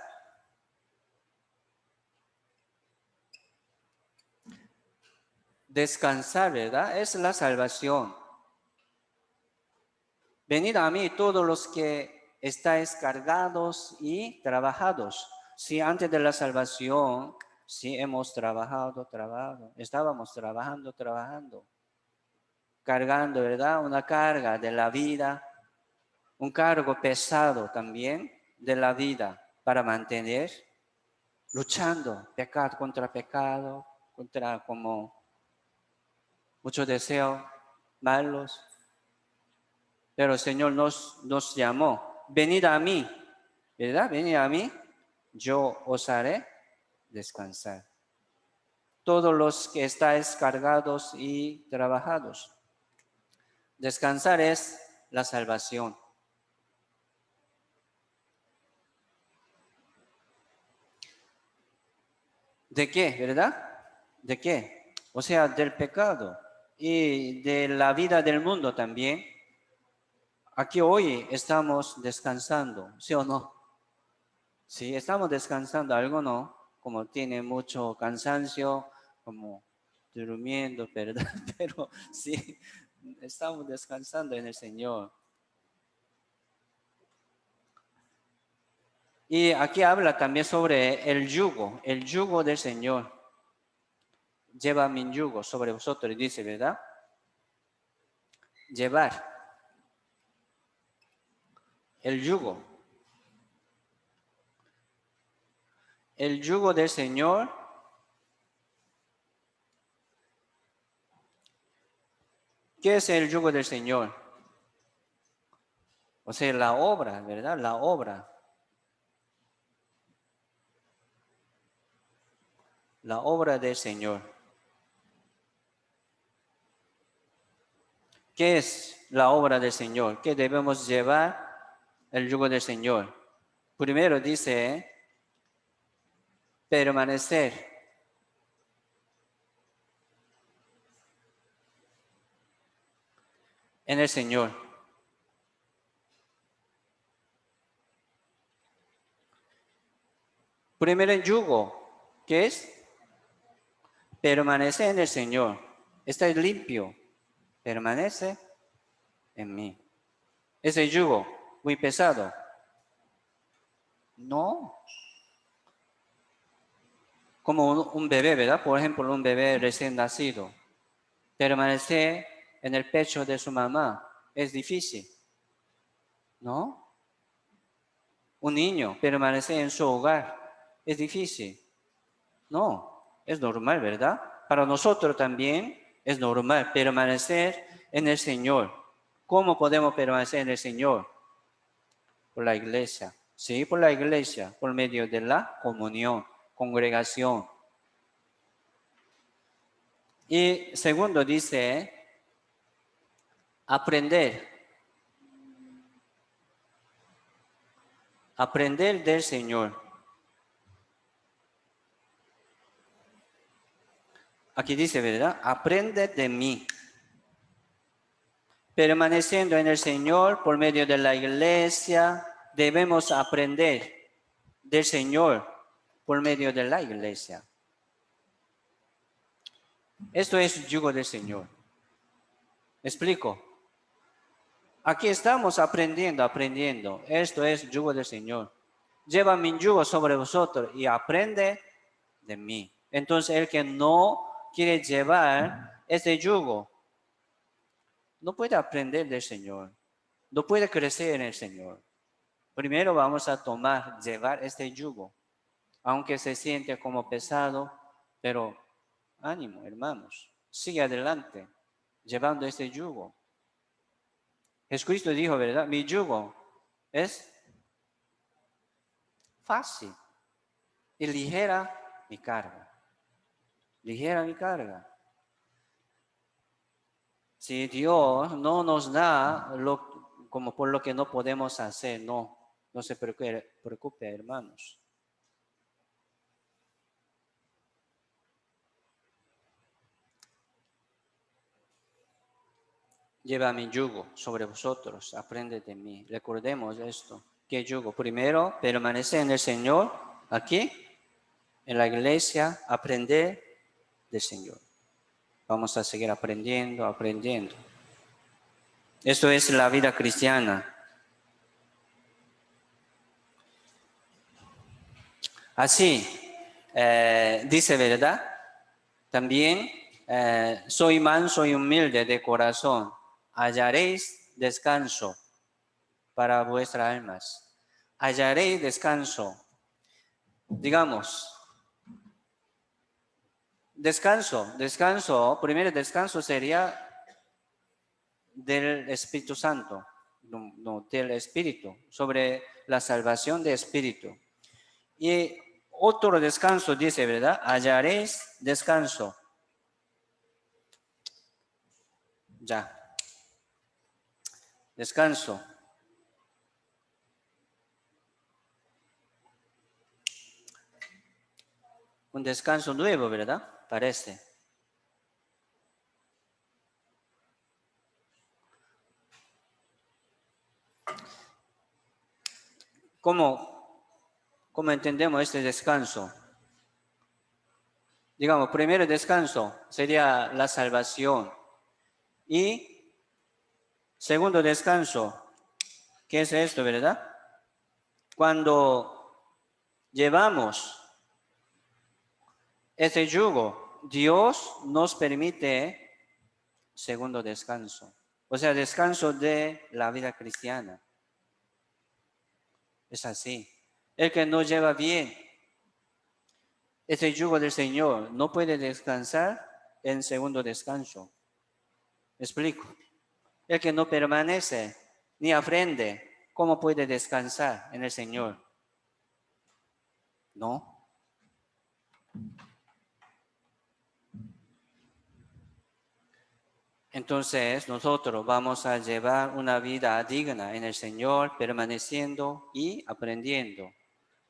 Descansar, ¿verdad? Es la salvación. Venid a mí todos los que estáis cargados y trabajados. Si antes de la salvación, sí hemos trabajado, estábamos trabajando, cargando, ¿verdad? Una carga de la vida, un cargo pesado también de la vida para mantener, luchando, pecado, contra como muchos deseos malos. Pero el Señor nos llamó, venid a mí, ¿verdad? Venid a mí, yo os haré descansar. Todos los que estáis cargados y trabajados. Descansar es la salvación. ¿De qué, verdad? ¿De qué? O sea, del pecado y de la vida del mundo también. Aquí hoy estamos descansando, ¿sí o no? Sí, estamos descansando, algo no, como tiene mucho cansancio, como durmiendo, ¿verdad? Pero sí, estamos descansando en el Señor. Y aquí habla también sobre el yugo del Señor. Lleva mi yugo sobre vosotros, dice, ¿verdad? Llevar el yugo. El yugo del Señor. ¿Qué es el yugo del Señor? O sea, la obra, ¿verdad? La obra. La obra del Señor. ¿Qué es la obra del Señor? ¿Qué debemos llevar el yugo del Señor? Primero dice, permanecer. En el Señor. Primero el yugo, ¿qué es? Permanece en el Señor. Está limpio. Permanece en mí. Ese yugo, muy pesado. No. Como un bebé, ¿verdad? Por ejemplo, un bebé recién nacido. Permanecer en el pecho de su mamá es difícil. ¿No? Un niño permanecer en su hogar es difícil. No, es normal, ¿verdad? Para nosotros también es normal permanecer en el Señor. ¿Cómo podemos permanecer en el Señor? Por la iglesia. Sí, por la iglesia, por medio de la comunión, congregación. Y segundo dice, aprender. Aprender del Señor. Aquí dice, ¿verdad? Aprende de mí. Permaneciendo en el Señor por medio de la iglesia, debemos aprender del Señor por medio de la iglesia. Esto es yugo del Señor. ¿Me explico? Aquí estamos aprendiendo. Esto es yugo del Señor. Lleva mi yugo sobre vosotros y aprende de mí. Entonces, el que no quiere llevar ese yugo, no puede aprender del Señor. No puede crecer en el Señor. Primero vamos a llevar este yugo. Aunque se siente como pesado, pero ánimo, hermanos. Sigue adelante, llevando este yugo. Jesucristo dijo, ¿verdad? Mi yugo es fácil y ligera mi carga. Ligera mi carga. Si Dios no nos da como por lo que no podemos hacer, no se preocupe, hermanos. lleva mi yugo sobre vosotros, aprende de mí. Recordemos esto. ¿Qué yugo? Primero, permanece en el Señor, aquí, en la iglesia, aprender del Señor. Vamos a seguir aprendiendo, aprendiendo. Esto es la vida cristiana. Así, dice, ¿verdad? También, soy manso y humilde de corazón. Hallaréis descanso para vuestras almas. Hallaréis descanso. Digamos, primer descanso sería del Espíritu Santo, no, del Espíritu, sobre la salvación del Espíritu. Y otro descanso dice, ¿verdad? Hallaréis descanso. Ya. Descanso. Un descanso nuevo, ¿verdad? Parece. ¿Cómo entendemos este descanso? Digamos, primer descanso sería la salvación. Y segundo descanso, ¿qué es esto, verdad? Cuando llevamos este yugo, Dios nos permite segundo descanso. O sea, descanso de la vida cristiana. Es así. El que no lleva bien este yugo del Señor no puede descansar en segundo descanso. ¿Me explico? El que no permanece ni aprende, ¿cómo puede descansar en el Señor? No. Entonces nosotros vamos a llevar una vida digna en el Señor, permaneciendo y aprendiendo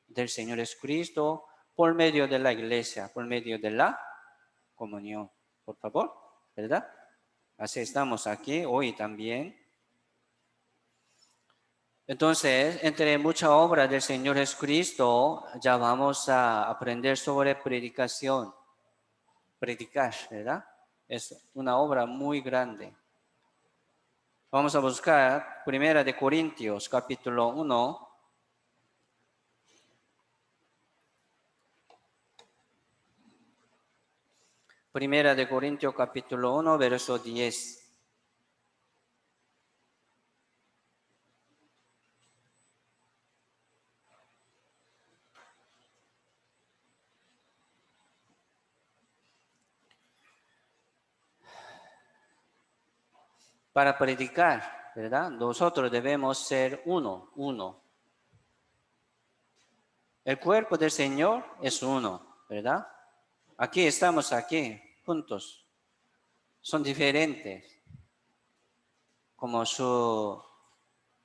del Señor Jesucristo por medio de la iglesia, por medio de la comunión. Por favor, ¿verdad? Así estamos aquí hoy también. Entonces, entre mucha obra del Señor Jesucristo, ya vamos a aprender sobre predicación. Predicar, ¿verdad? Es una obra muy grande. Vamos a buscar 1 Corintios, capítulo 1. Primera de Corintios, capítulo 1, verso 10. Para predicar, ¿verdad? Nosotros debemos ser uno. El cuerpo del Señor es uno, ¿verdad? Aquí estamos aquí, juntos. Son diferentes, como su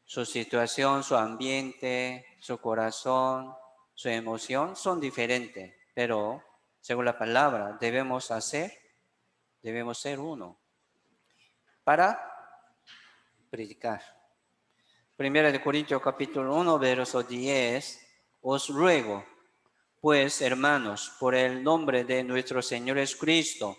situación, su ambiente, su corazón, su emoción, son diferentes. Pero, según la palabra, debemos ser uno para predicar. Primera de Corintios capítulo 1, verso 10, os ruego, pues, hermanos, por el nombre de nuestro Señor Jesucristo,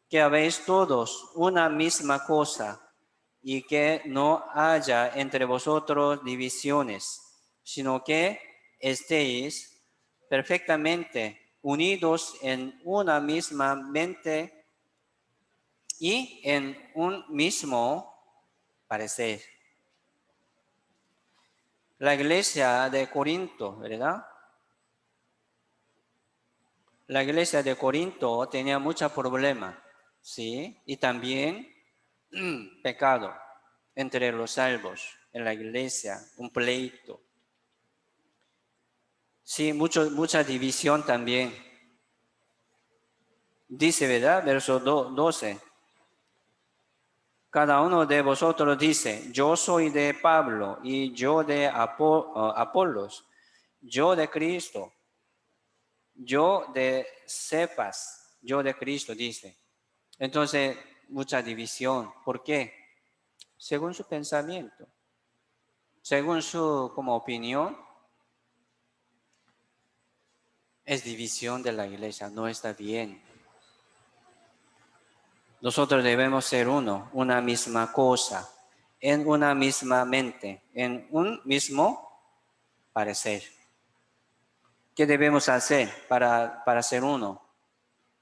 que habéis todos una misma cosa y que no haya entre vosotros divisiones, sino que estéis perfectamente unidos en una misma mente y en un mismo parecer. La iglesia de Corinto, ¿verdad? La iglesia de Corinto tenía muchos problemas, ¿sí? Y también pecado entre los salvos en la iglesia, un pleito. Sí, mucha división también. Dice, ¿verdad? Verso 12. Cada uno de vosotros dice, yo soy de Pablo y yo de Apolos, yo de Cristo, yo de Cefas, yo de Cristo, dice. Entonces, mucha división. ¿Por qué? según su pensamiento, según su como opinión. Es división de la iglesia, no está bien. Nosotros debemos ser uno, una misma cosa, en una misma mente, en un mismo parecer. ¿Qué debemos hacer para ser uno?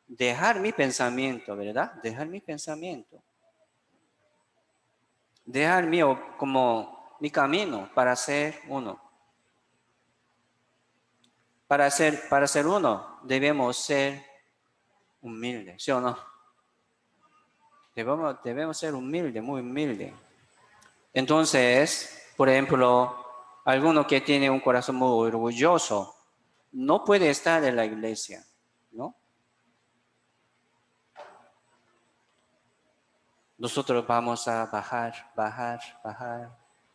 Dejar mi pensamiento, ¿verdad? Dejar mi pensamiento. Dejar como mi camino para ser uno. Para ser uno debemos ser humildes, ¿sí o no? Debemos ser humildes, muy humildes. Entonces, por ejemplo, alguno que tiene un corazón muy orgulloso no puede estar en la iglesia, ¿no? Nosotros vamos a bajar,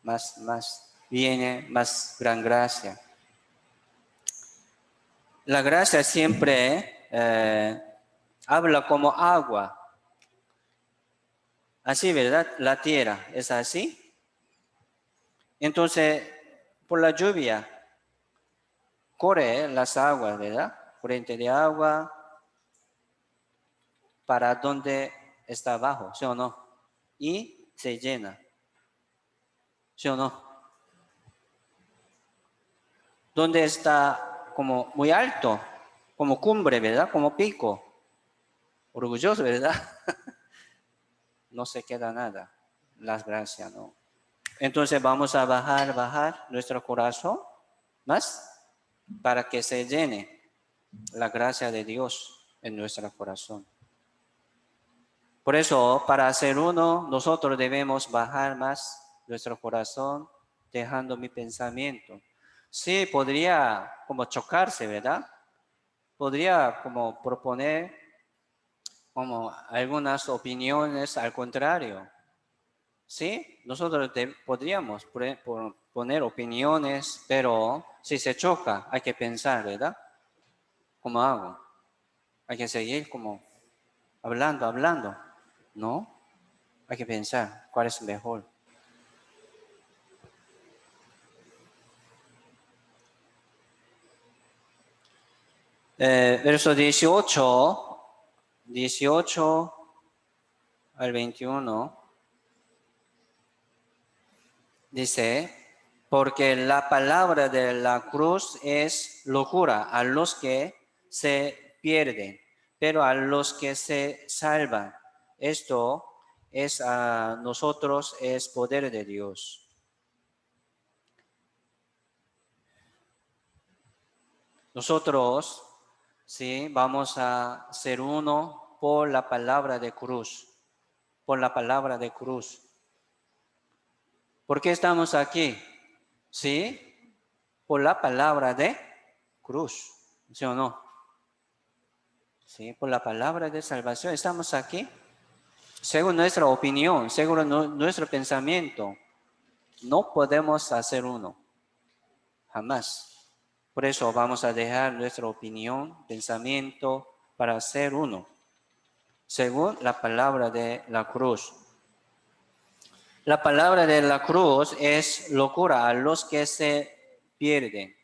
más, viene más gran gracia. La gracia siempre habla como agua. Así, ¿verdad? La tierra es así. Entonces, por la lluvia, corre las aguas, ¿verdad? Corriente de agua para donde está abajo, ¿sí o no? Y se llena, ¿sí o no? Donde está como muy alto, como cumbre, ¿verdad? Como pico, orgulloso, ¿verdad? No se queda nada, las gracias, ¿no? Entonces vamos a bajar nuestro corazón más para que se llene la gracia de Dios en nuestro corazón. Por eso, para hacer uno, nosotros debemos bajar más nuestro corazón, dejando mi pensamiento. Sí, podría como chocarse, ¿verdad? Podría como proponer como algunas opiniones al contrario. Sí, nosotros podríamos poner opiniones, pero si se choca, hay que pensar, ¿verdad? ¿Cómo hago? Hay que seguir como hablando, ¿no? Hay que pensar cuál es mejor. Verso 18 al 21, dice, porque la palabra de la cruz es locura a los que se pierden, pero a los que se salvan, esto es a nosotros, es poder de Dios. Nosotros, sí, vamos a ser uno por la palabra de cruz, por la palabra de cruz. ¿Por qué estamos aquí? Sí, por la palabra de cruz, ¿sí o no? Sí, por la palabra de salvación estamos aquí. Según nuestra opinión, según nuestro pensamiento, no podemos hacer uno, jamás. Por eso vamos a dejar nuestra opinión, pensamiento, para hacer uno, según la palabra de la cruz. La palabra de la cruz es locura a los que se pierden.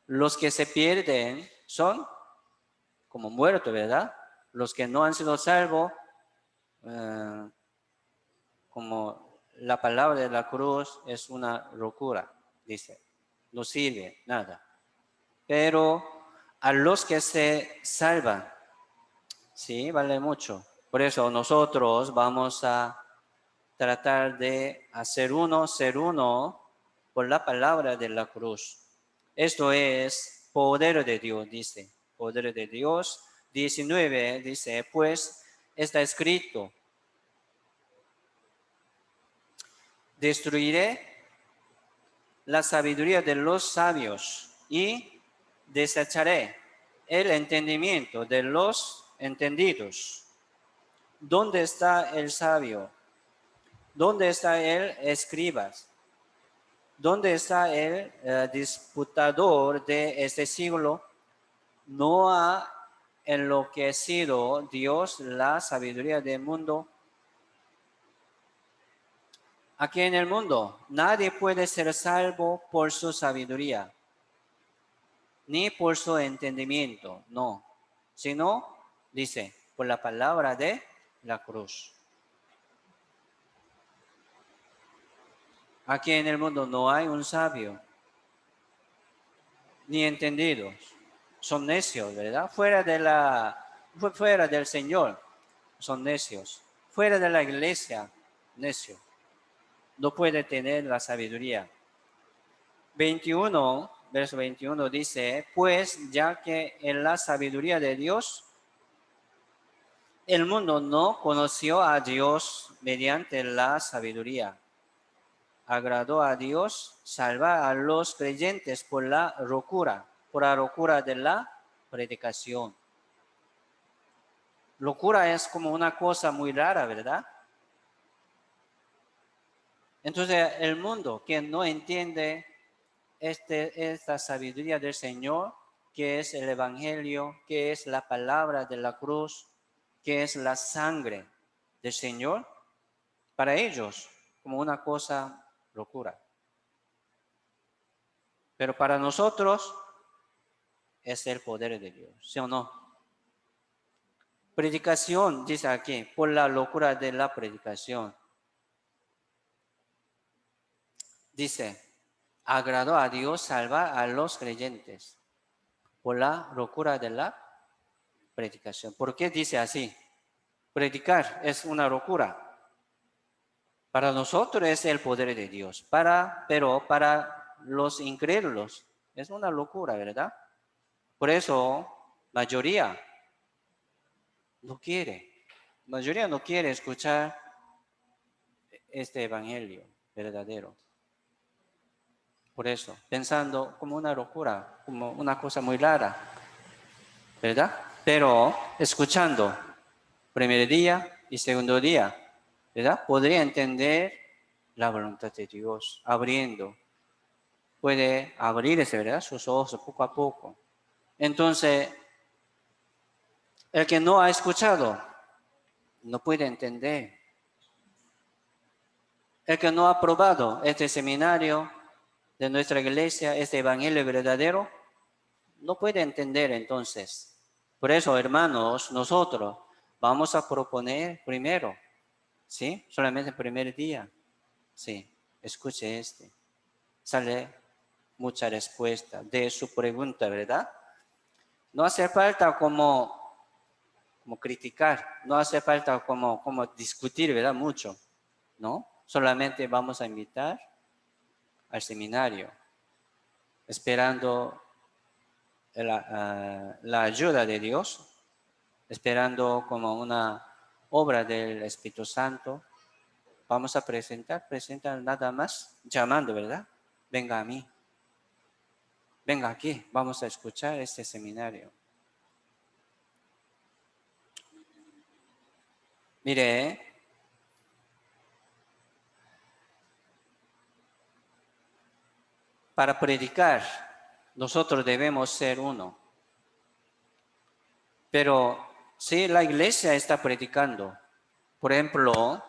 Los que se pierden son como muertos, ¿verdad? Los que no han sido salvos, como la palabra de la cruz es una locura, dice, no sirve nada. Pero a los que se salvan, sí, vale mucho. Por eso nosotros vamos a tratar de hacer uno, ser uno por la palabra de la cruz. Esto es poder de Dios, dice. Poder de Dios. 19 dice, pues está escrito, destruiré la sabiduría de los sabios y desecharé el entendimiento de los entendidos. ¿Dónde está el sabio? ¿Dónde está el escriba? ¿Dónde está el disputador de este siglo? ¿No ha enloquecido Dios la sabiduría del mundo? Aquí en el mundo, nadie puede ser salvo por su sabiduría, ni por su entendimiento, no, sino, dice, por la palabra de la cruz. Aquí en el mundo no hay un sabio, ni entendidos. Son necios, ¿verdad? Fuera del Señor, son necios. Fuera de la iglesia, necio. No puede tener la sabiduría. 21, verso 21 dice, pues ya que en la sabiduría de Dios, el mundo no conoció a Dios mediante la sabiduría. Agradó a Dios salvar a los creyentes por la locura de la predicación. Locura es como una cosa muy rara, ¿verdad? Entonces el mundo que no entiende esta sabiduría del Señor, que es el Evangelio, que es la palabra de la cruz, que es la sangre del Señor, para ellos como una cosa locura. Pero para nosotros es el poder de Dios, ¿sí o no? Predicación, dice aquí, por la locura de la predicación. Dice, agradó a Dios salvar a los creyentes por la locura de la predicación. ¿Por qué dice así? Predicar es una locura. Para nosotros es el poder de Dios, pero para los incrédulos es una locura, ¿verdad? Por eso, mayoría no quiere escuchar este evangelio verdadero. Por eso, pensando como una locura, como una cosa muy rara, ¿verdad? Pero escuchando primer día y segundo día, ¿verdad? Podría entender la voluntad de Dios, puede abrirse, ¿verdad? Sus ojos poco a poco. Entonces, el que no ha escuchado no puede entender. El que no ha probado este seminario de nuestra iglesia, este evangelio verdadero, no puede entender entonces. Por eso, hermanos, nosotros vamos a proponer primero, ¿sí? Solamente el primer día, sí, escuche este. Sale mucha respuesta de su pregunta, ¿verdad? No hace falta como criticar, no hace falta como discutir, ¿verdad? Mucho, ¿no? Solamente vamos a invitar al seminario, esperando la ayuda de Dios, esperando como una obra del Espíritu Santo. Vamos a presentar nada más, llamando, ¿verdad? Venga a mí, venga aquí, vamos a escuchar este seminario. Mire, para predicar, nosotros debemos ser uno. Pero si la iglesia está predicando, por ejemplo,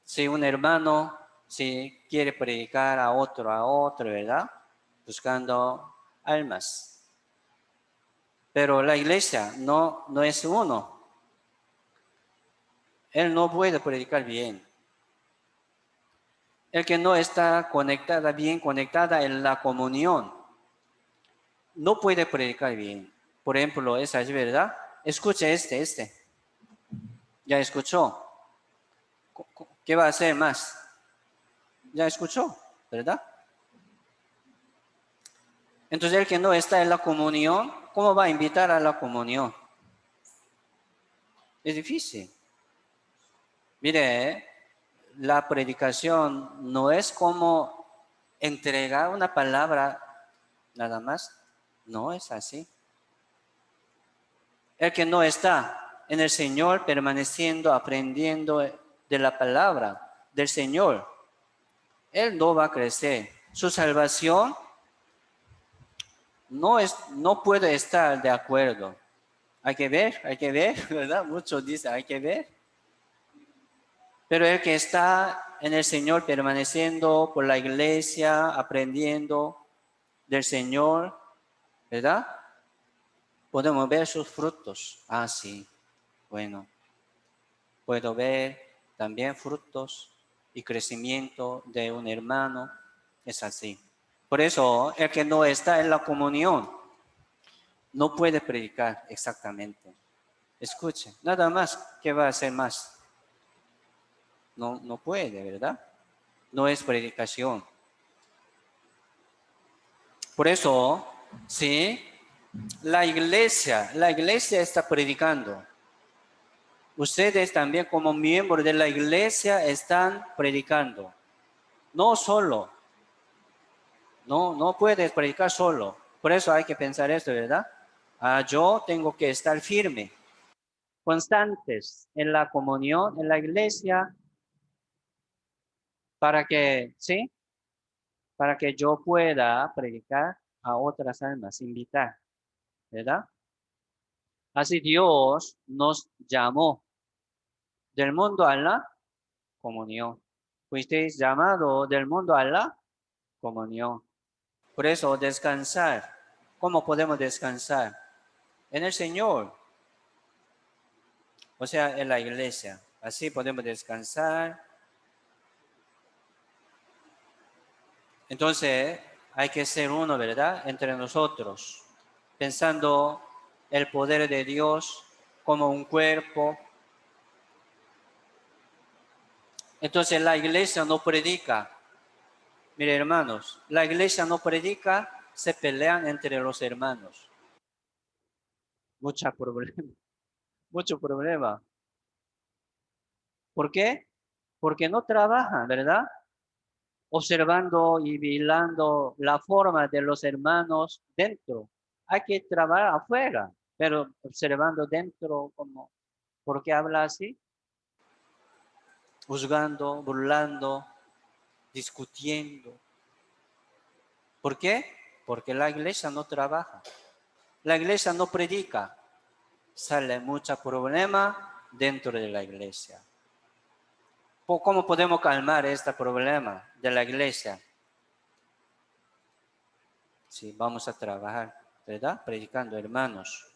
si un hermano si quiere predicar a otro, ¿verdad? Buscando almas. Pero la iglesia no es uno. Él no puede predicar bien. El que no está bien conectada en la comunión, no puede predicar bien. Por ejemplo, esa es verdad. Escuche este. Ya escuchó. ¿Qué va a hacer más? Ya escuchó, ¿verdad? Entonces el que no está en la comunión, ¿cómo va a invitar a la comunión? Es difícil. Mire, la predicación no es como entregar una palabra nada más. No es así. El que no está en el Señor permaneciendo, aprendiendo de la palabra del Señor, él no va a crecer. Su salvación no puede estar de acuerdo. Hay que ver, ¿verdad? Muchos dicen, hay que ver. Pero el que está en el Señor, permaneciendo por la iglesia, aprendiendo del Señor, ¿verdad? Podemos ver sus frutos. Ah, sí, bueno, puedo ver también frutos y crecimiento de un hermano. Es así. Por eso, el que no está en la comunión no puede predicar exactamente. Escuche, nada más, ¿qué va a hacer más? No, no puede, ¿verdad? No es predicación. Por eso, sí, la iglesia está predicando. Ustedes también como miembros de la iglesia están predicando. No solo, no puedes predicar solo. Por eso hay que pensar esto, ¿verdad? Yo tengo que estar firme, constantes en la comunión, en la iglesia, para que, ¿sí? Para que yo pueda predicar a otras almas, invitar, ¿verdad? Así Dios nos llamó del mundo a la comunión. Fuisteis llamados del mundo a la comunión. Por eso descansar. ¿Cómo podemos descansar? En el Señor. O sea, en la iglesia. Así podemos descansar. Entonces, hay que ser uno, ¿verdad? Entre nosotros. Pensando el poder de Dios como un cuerpo. Entonces, la iglesia no predica. Mire, hermanos, la iglesia no predica, se pelean entre los hermanos. Mucho problema. Mucho problema. ¿Por qué? Porque no trabajan, ¿verdad? Observando y vigilando la forma de los hermanos dentro. Hay que trabajar afuera, pero observando dentro como, ¿por qué habla así? Juzgando, burlando, discutiendo. ¿Por qué? Porque la iglesia no trabaja. La iglesia no predica. Sale mucho problema dentro de la iglesia. ¿Cómo podemos calmar este problema de la iglesia? Sí, vamos a trabajar, ¿verdad? Predicando, hermanos.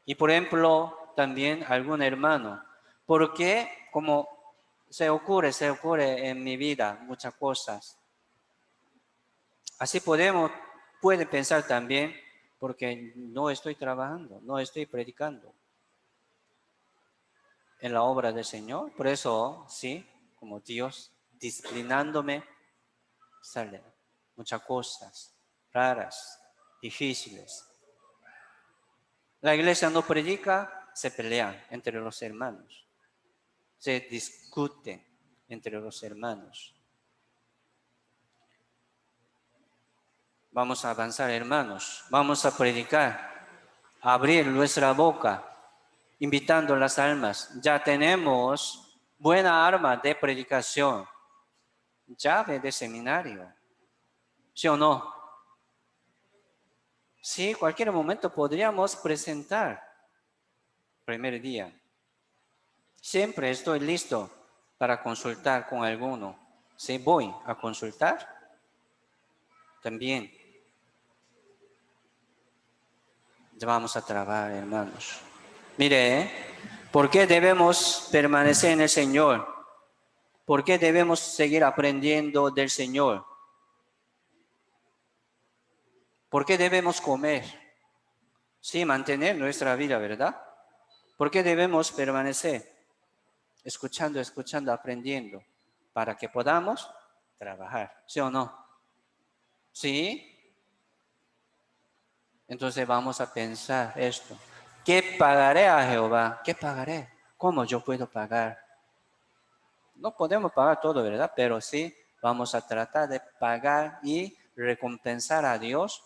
Y por ejemplo, también algún hermano. Porque como se ocurre en mi vida muchas cosas. Así pueden pensar también, porque no estoy trabajando, no estoy predicando en la obra del Señor. Por eso, sí, como Dios disciplinándome, salen muchas cosas raras, difíciles. La iglesia no predica, se pelean entre los hermanos, se discuten entre los hermanos. Vamos a avanzar, hermanos, vamos a predicar, a abrir nuestra boca, invitando las almas. Ya tenemos buena arma de predicación, llave de seminario, ¿sí o no? Sí, cualquier momento podríamos presentar primer día. Siempre estoy listo para consultar con alguno. Si voy a consultar, también vamos a trabajar, hermanos. Mire, ¿por qué debemos permanecer en el Señor? ¿Por qué debemos seguir aprendiendo del Señor? ¿Por qué debemos comer? Sí, mantener nuestra vida, ¿verdad? ¿Por qué debemos permanecer? Escuchando, aprendiendo, para que podamos trabajar, ¿sí o no? ¿Sí? Entonces vamos a pensar esto. ¿Qué pagaré a Jehová? ¿Qué pagaré? ¿Cómo yo puedo pagar? No podemos pagar todo, ¿verdad? Pero sí vamos a tratar de pagar y recompensar a Dios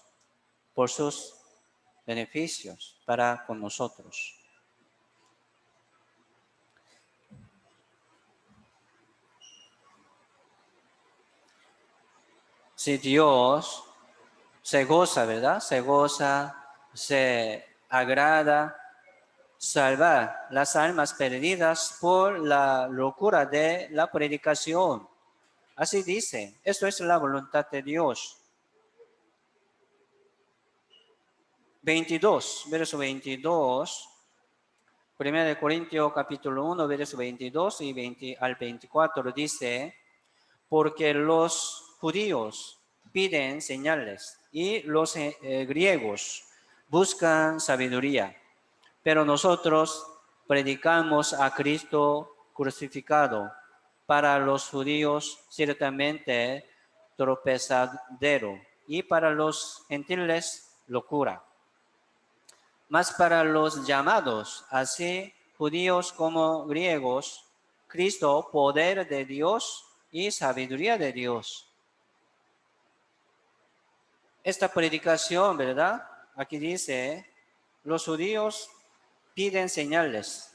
por sus beneficios para con nosotros. Si Dios se goza, ¿verdad? Se goza, se agrada salvar las almas perdidas por la locura de la predicación. Así dice, esto es la voluntad de Dios. 22, verso 22. 1 Corintios capítulo 1, verso 22 y 20 al 24 dice, porque los judíos piden señales y los griegos buscan sabiduría, pero nosotros predicamos a Cristo crucificado, para los judíos ciertamente tropezadero y para los gentiles locura. Mas para los llamados, así judíos como griegos, Cristo, poder de Dios y sabiduría de Dios. Esta predicación, ¿verdad? Aquí dice, los judíos piden señales.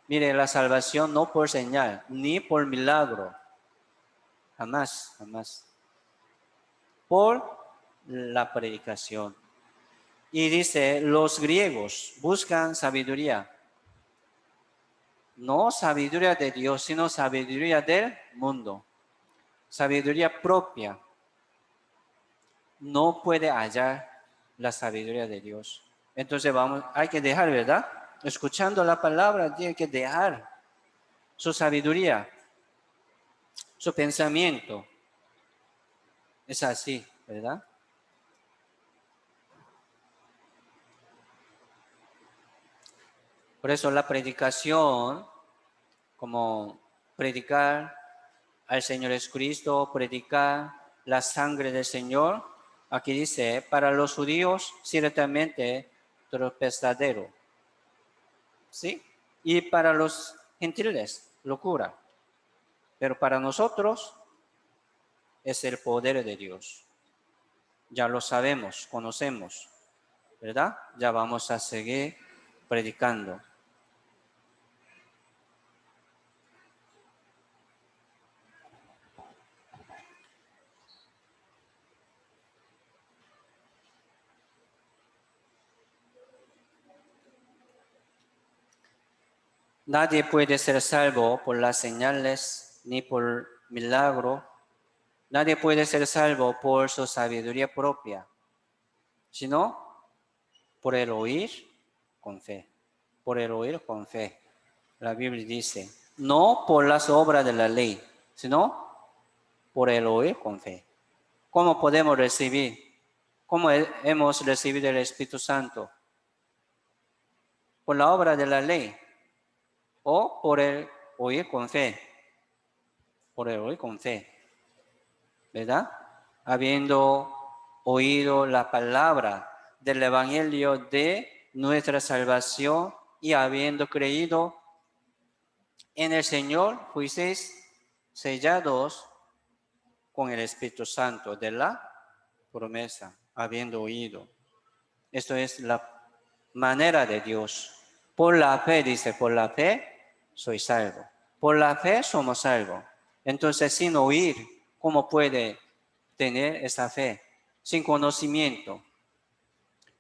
Mire, la salvación no por señal, ni por milagro. Jamás. Por la predicación. Y dice, los griegos buscan sabiduría. No sabiduría de Dios, sino sabiduría del mundo. Sabiduría propia. No puede hallar la sabiduría de Dios. Entonces hay que dejar, ¿verdad? Escuchando la palabra, tiene que dejar su sabiduría, su pensamiento. Es así, ¿verdad? Por eso la predicación, como predicar al Señor Jesucristo, predicar la sangre del Señor, aquí dice, para los judíos ciertamente tropezadero, ¿sí? Y para los gentiles, locura. Pero para nosotros es el poder de Dios. Ya lo sabemos, conocemos, ¿verdad? Ya vamos a seguir predicando. Nadie puede ser salvo por las señales ni por milagro. Nadie puede ser salvo por su sabiduría propia, sino por el oír con fe. Por el oír con fe. La Biblia dice, no por las obras de la ley, sino por el oír con fe. ¿Cómo podemos recibir? ¿Cómo hemos recibido el Espíritu Santo? ¿Por la obra de la ley o por el oír con fe? Por el oír con fe, ¿verdad? Habiendo oído la palabra del Evangelio de nuestra salvación y habiendo creído en el Señor, fuisteis sellados con el Espíritu Santo de la promesa, habiendo oído. Esto es la manera de Dios. Por la fe, dice, por la fe soy salvo. Por la fe somos salvos. Entonces, sin oír, ¿cómo puede tener esa fe? Sin conocimiento.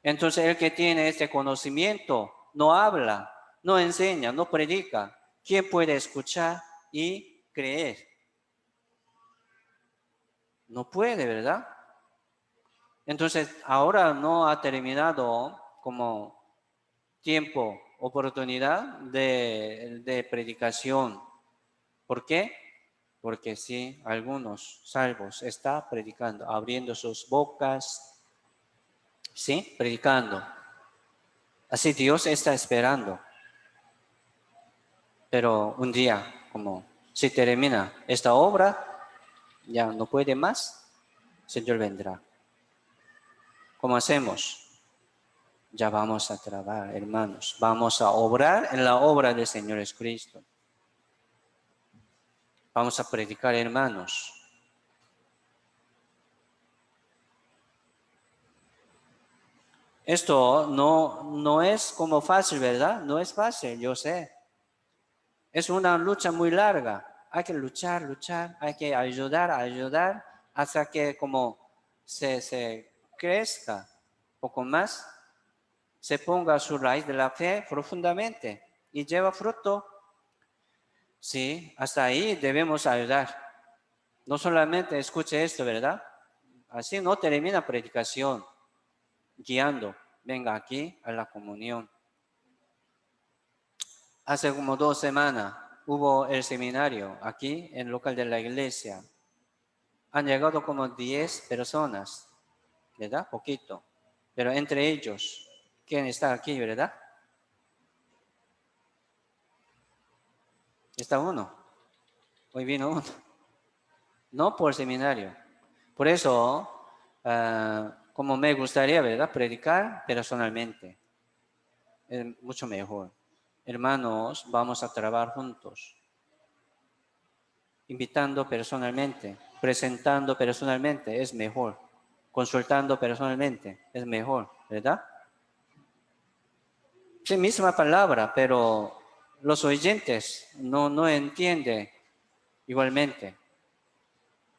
Entonces, el que tiene este conocimiento no habla, no enseña, no predica. ¿Quién puede escuchar y creer? No puede, ¿verdad? Entonces, ahora no ha terminado como tiempo, oportunidad de predicación. ¿Por qué? Porque sí, algunos salvos están predicando, abriendo sus bocas, sí, predicando. Así Dios está esperando. Pero un día, como si termina esta obra, ya no puede más, el Señor vendrá. ¿Cómo hacemos? Ya vamos a trabajar, hermanos. Vamos a obrar en la obra del Señor Jesucristo. Vamos a predicar, hermanos. Esto no es como fácil, ¿verdad? No es fácil, yo sé. Es una lucha muy larga. Hay que luchar, hay que ayudar, hasta que como se crezca un poco más. se ponga su raíz de la fe profundamente y lleva fruto. Sí, hasta ahí debemos ayudar. No solamente escuche esto, ¿verdad? Así no termina predicación, guiando. Venga aquí a la comunión. Hace como 2 semanas hubo el seminario aquí en el local de la iglesia. Han llegado como 10 personas, ¿verdad? Poquito. Pero entre ellos, ¿quién está aquí, verdad? Está uno. Hoy vino uno. No por seminario. Por eso, como me gustaría, ¿verdad? Predicar personalmente. Es mucho mejor. Hermanos, vamos a trabajar juntos. Invitando personalmente, presentando personalmente, es mejor. Consultando personalmente, es mejor, ¿verdad? Sí, misma palabra, pero los oyentes no entienden igualmente.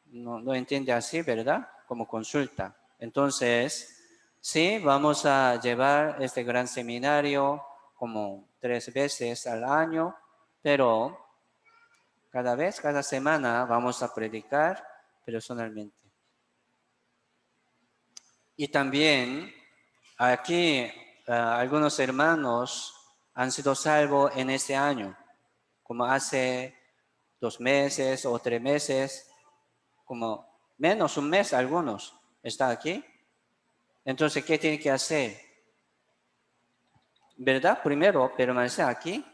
No entiende así, ¿verdad? Como consulta. Entonces, sí, vamos a llevar este gran seminario como 3 veces al año, pero cada semana vamos a predicar personalmente. Y también aquí algunos hermanos han sido salvos en este año, como hace 2 meses o 3 meses, como menos un mes algunos, está aquí. Entonces, ¿qué tiene que hacer? ¿Verdad? Primero, permanecer aquí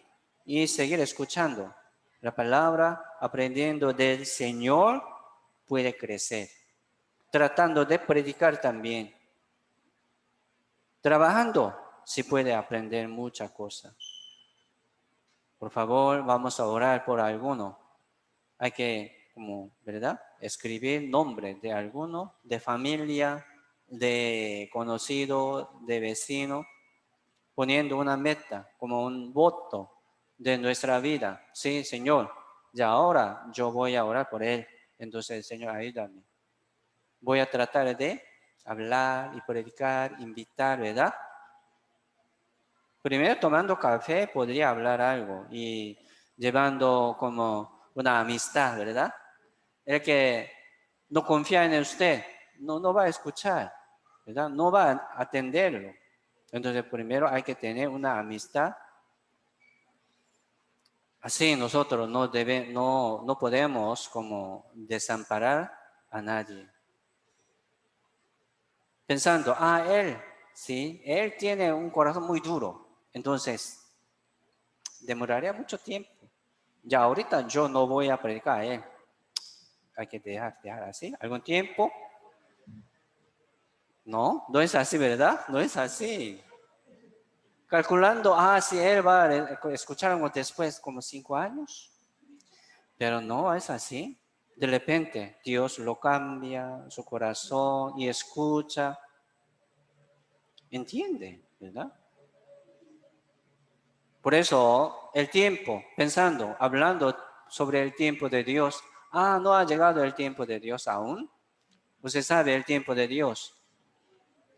y seguir escuchando la palabra, aprendiendo del Señor, puede crecer. Tratando de predicar también. Trabajando, se puede aprender muchas cosas. Por favor, vamos a orar por alguno. Hay que, como, ¿verdad? Escribir nombre de alguno, de familia, de conocido, de vecino, poniendo una meta, como un voto de nuestra vida. Sí, Señor, ya ahora yo voy a orar por él. Entonces, Señor, ayúdame. Voy a tratar de hablar y predicar, invitar, ¿verdad? Primero tomando café podría hablar algo y llevando como una amistad, ¿verdad? El que no confía en usted, no va a escuchar, ¿verdad? No va a atenderlo. Entonces primero hay que tener una amistad. Así nosotros no podemos como desamparar a nadie. Pensando, sí, él tiene un corazón muy duro. Entonces, demoraría mucho tiempo. Ya ahorita yo no voy a predicar a él. Hay que dejar así. ¿Algún tiempo? No es así, ¿verdad? No es así. Calculando, si él va a escuchar después como 5 años. Pero no es así. De repente Dios lo cambia, su corazón y escucha. Entiende, ¿verdad? Por eso el tiempo, pensando, hablando sobre el tiempo de Dios. No ha llegado el tiempo de Dios aún. Usted sabe el tiempo de Dios.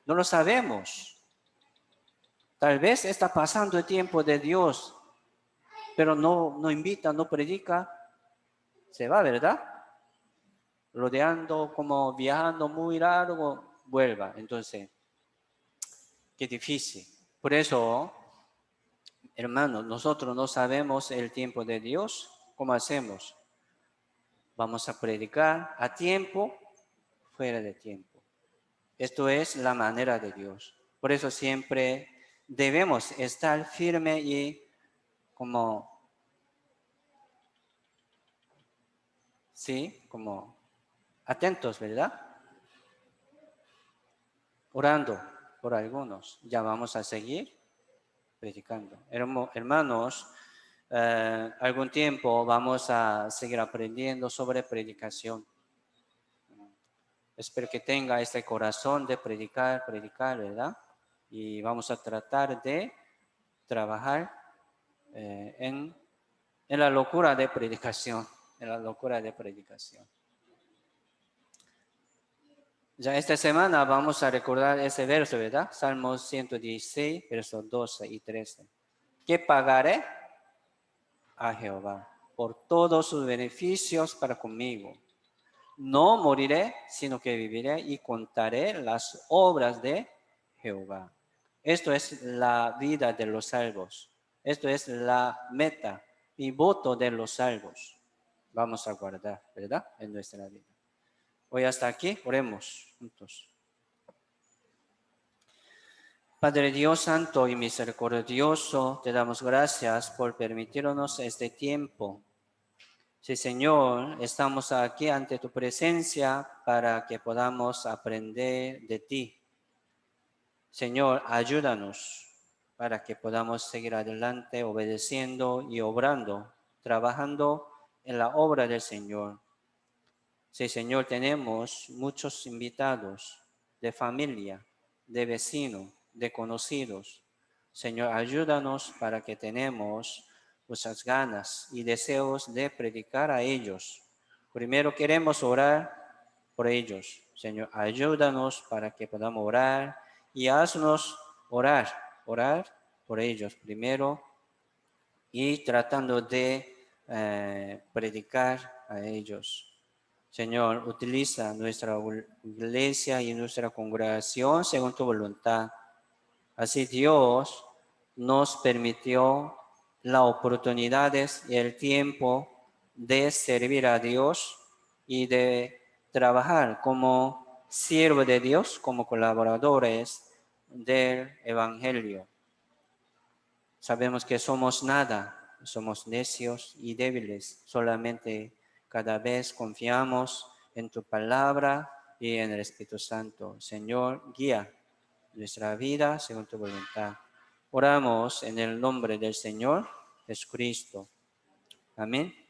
No lo sabemos. Tal vez está pasando el tiempo de Dios, pero no invita, no predica. Se va, ¿verdad? Rodeando, como viajando muy largo, vuelva. Entonces, qué difícil. Por eso, hermanos, nosotros no sabemos el tiempo de Dios. ¿Cómo hacemos? Vamos a predicar a tiempo, fuera de tiempo. Esto es la manera de Dios. Por eso siempre debemos estar firme y como, sí, como atentos, ¿verdad? Orando por algunos. Ya vamos a seguir predicando. Hermanos, algún tiempo vamos a seguir aprendiendo sobre predicación. Espero que tenga este corazón de predicar, ¿verdad? Y vamos a tratar de trabajar en la locura de predicación, en la locura de predicación. Ya esta semana vamos a recordar ese verso, ¿verdad? Salmos 116, versos 12 y 13. ¿Qué pagaré a Jehová por todos sus beneficios para conmigo? No moriré, sino que viviré y contaré las obras de Jehová. Esto es la vida de los salvos. Esto es la meta y voto de los salvos. Vamos a guardar, ¿verdad? En nuestra vida. Hoy hasta aquí, oremos juntos. Padre Dios Santo y misericordioso, te damos gracias por permitirnos este tiempo. Sí, Señor, estamos aquí ante tu presencia para que podamos aprender de ti. Señor, ayúdanos para que podamos seguir adelante obedeciendo y obrando, trabajando en la obra del Señor. Sí, Señor, tenemos muchos invitados de familia, de vecinos, de conocidos. Señor, ayúdanos para que tenemos muchas ganas y deseos de predicar a ellos. Primero queremos orar por ellos. Señor, ayúdanos para que podamos orar y haznos orar por ellos primero y tratando de predicar a ellos. Señor, utiliza nuestra iglesia y nuestra congregación según tu voluntad. Así Dios nos permitió las oportunidades y el tiempo de servir a Dios y de trabajar como siervo de Dios, como colaboradores del Evangelio. Sabemos que somos nada, somos necios y débiles, solamente cada vez confiamos en tu palabra y en el Espíritu Santo. Señor, guía nuestra vida según tu voluntad. Oramos en el nombre del Señor Jesucristo. Amén.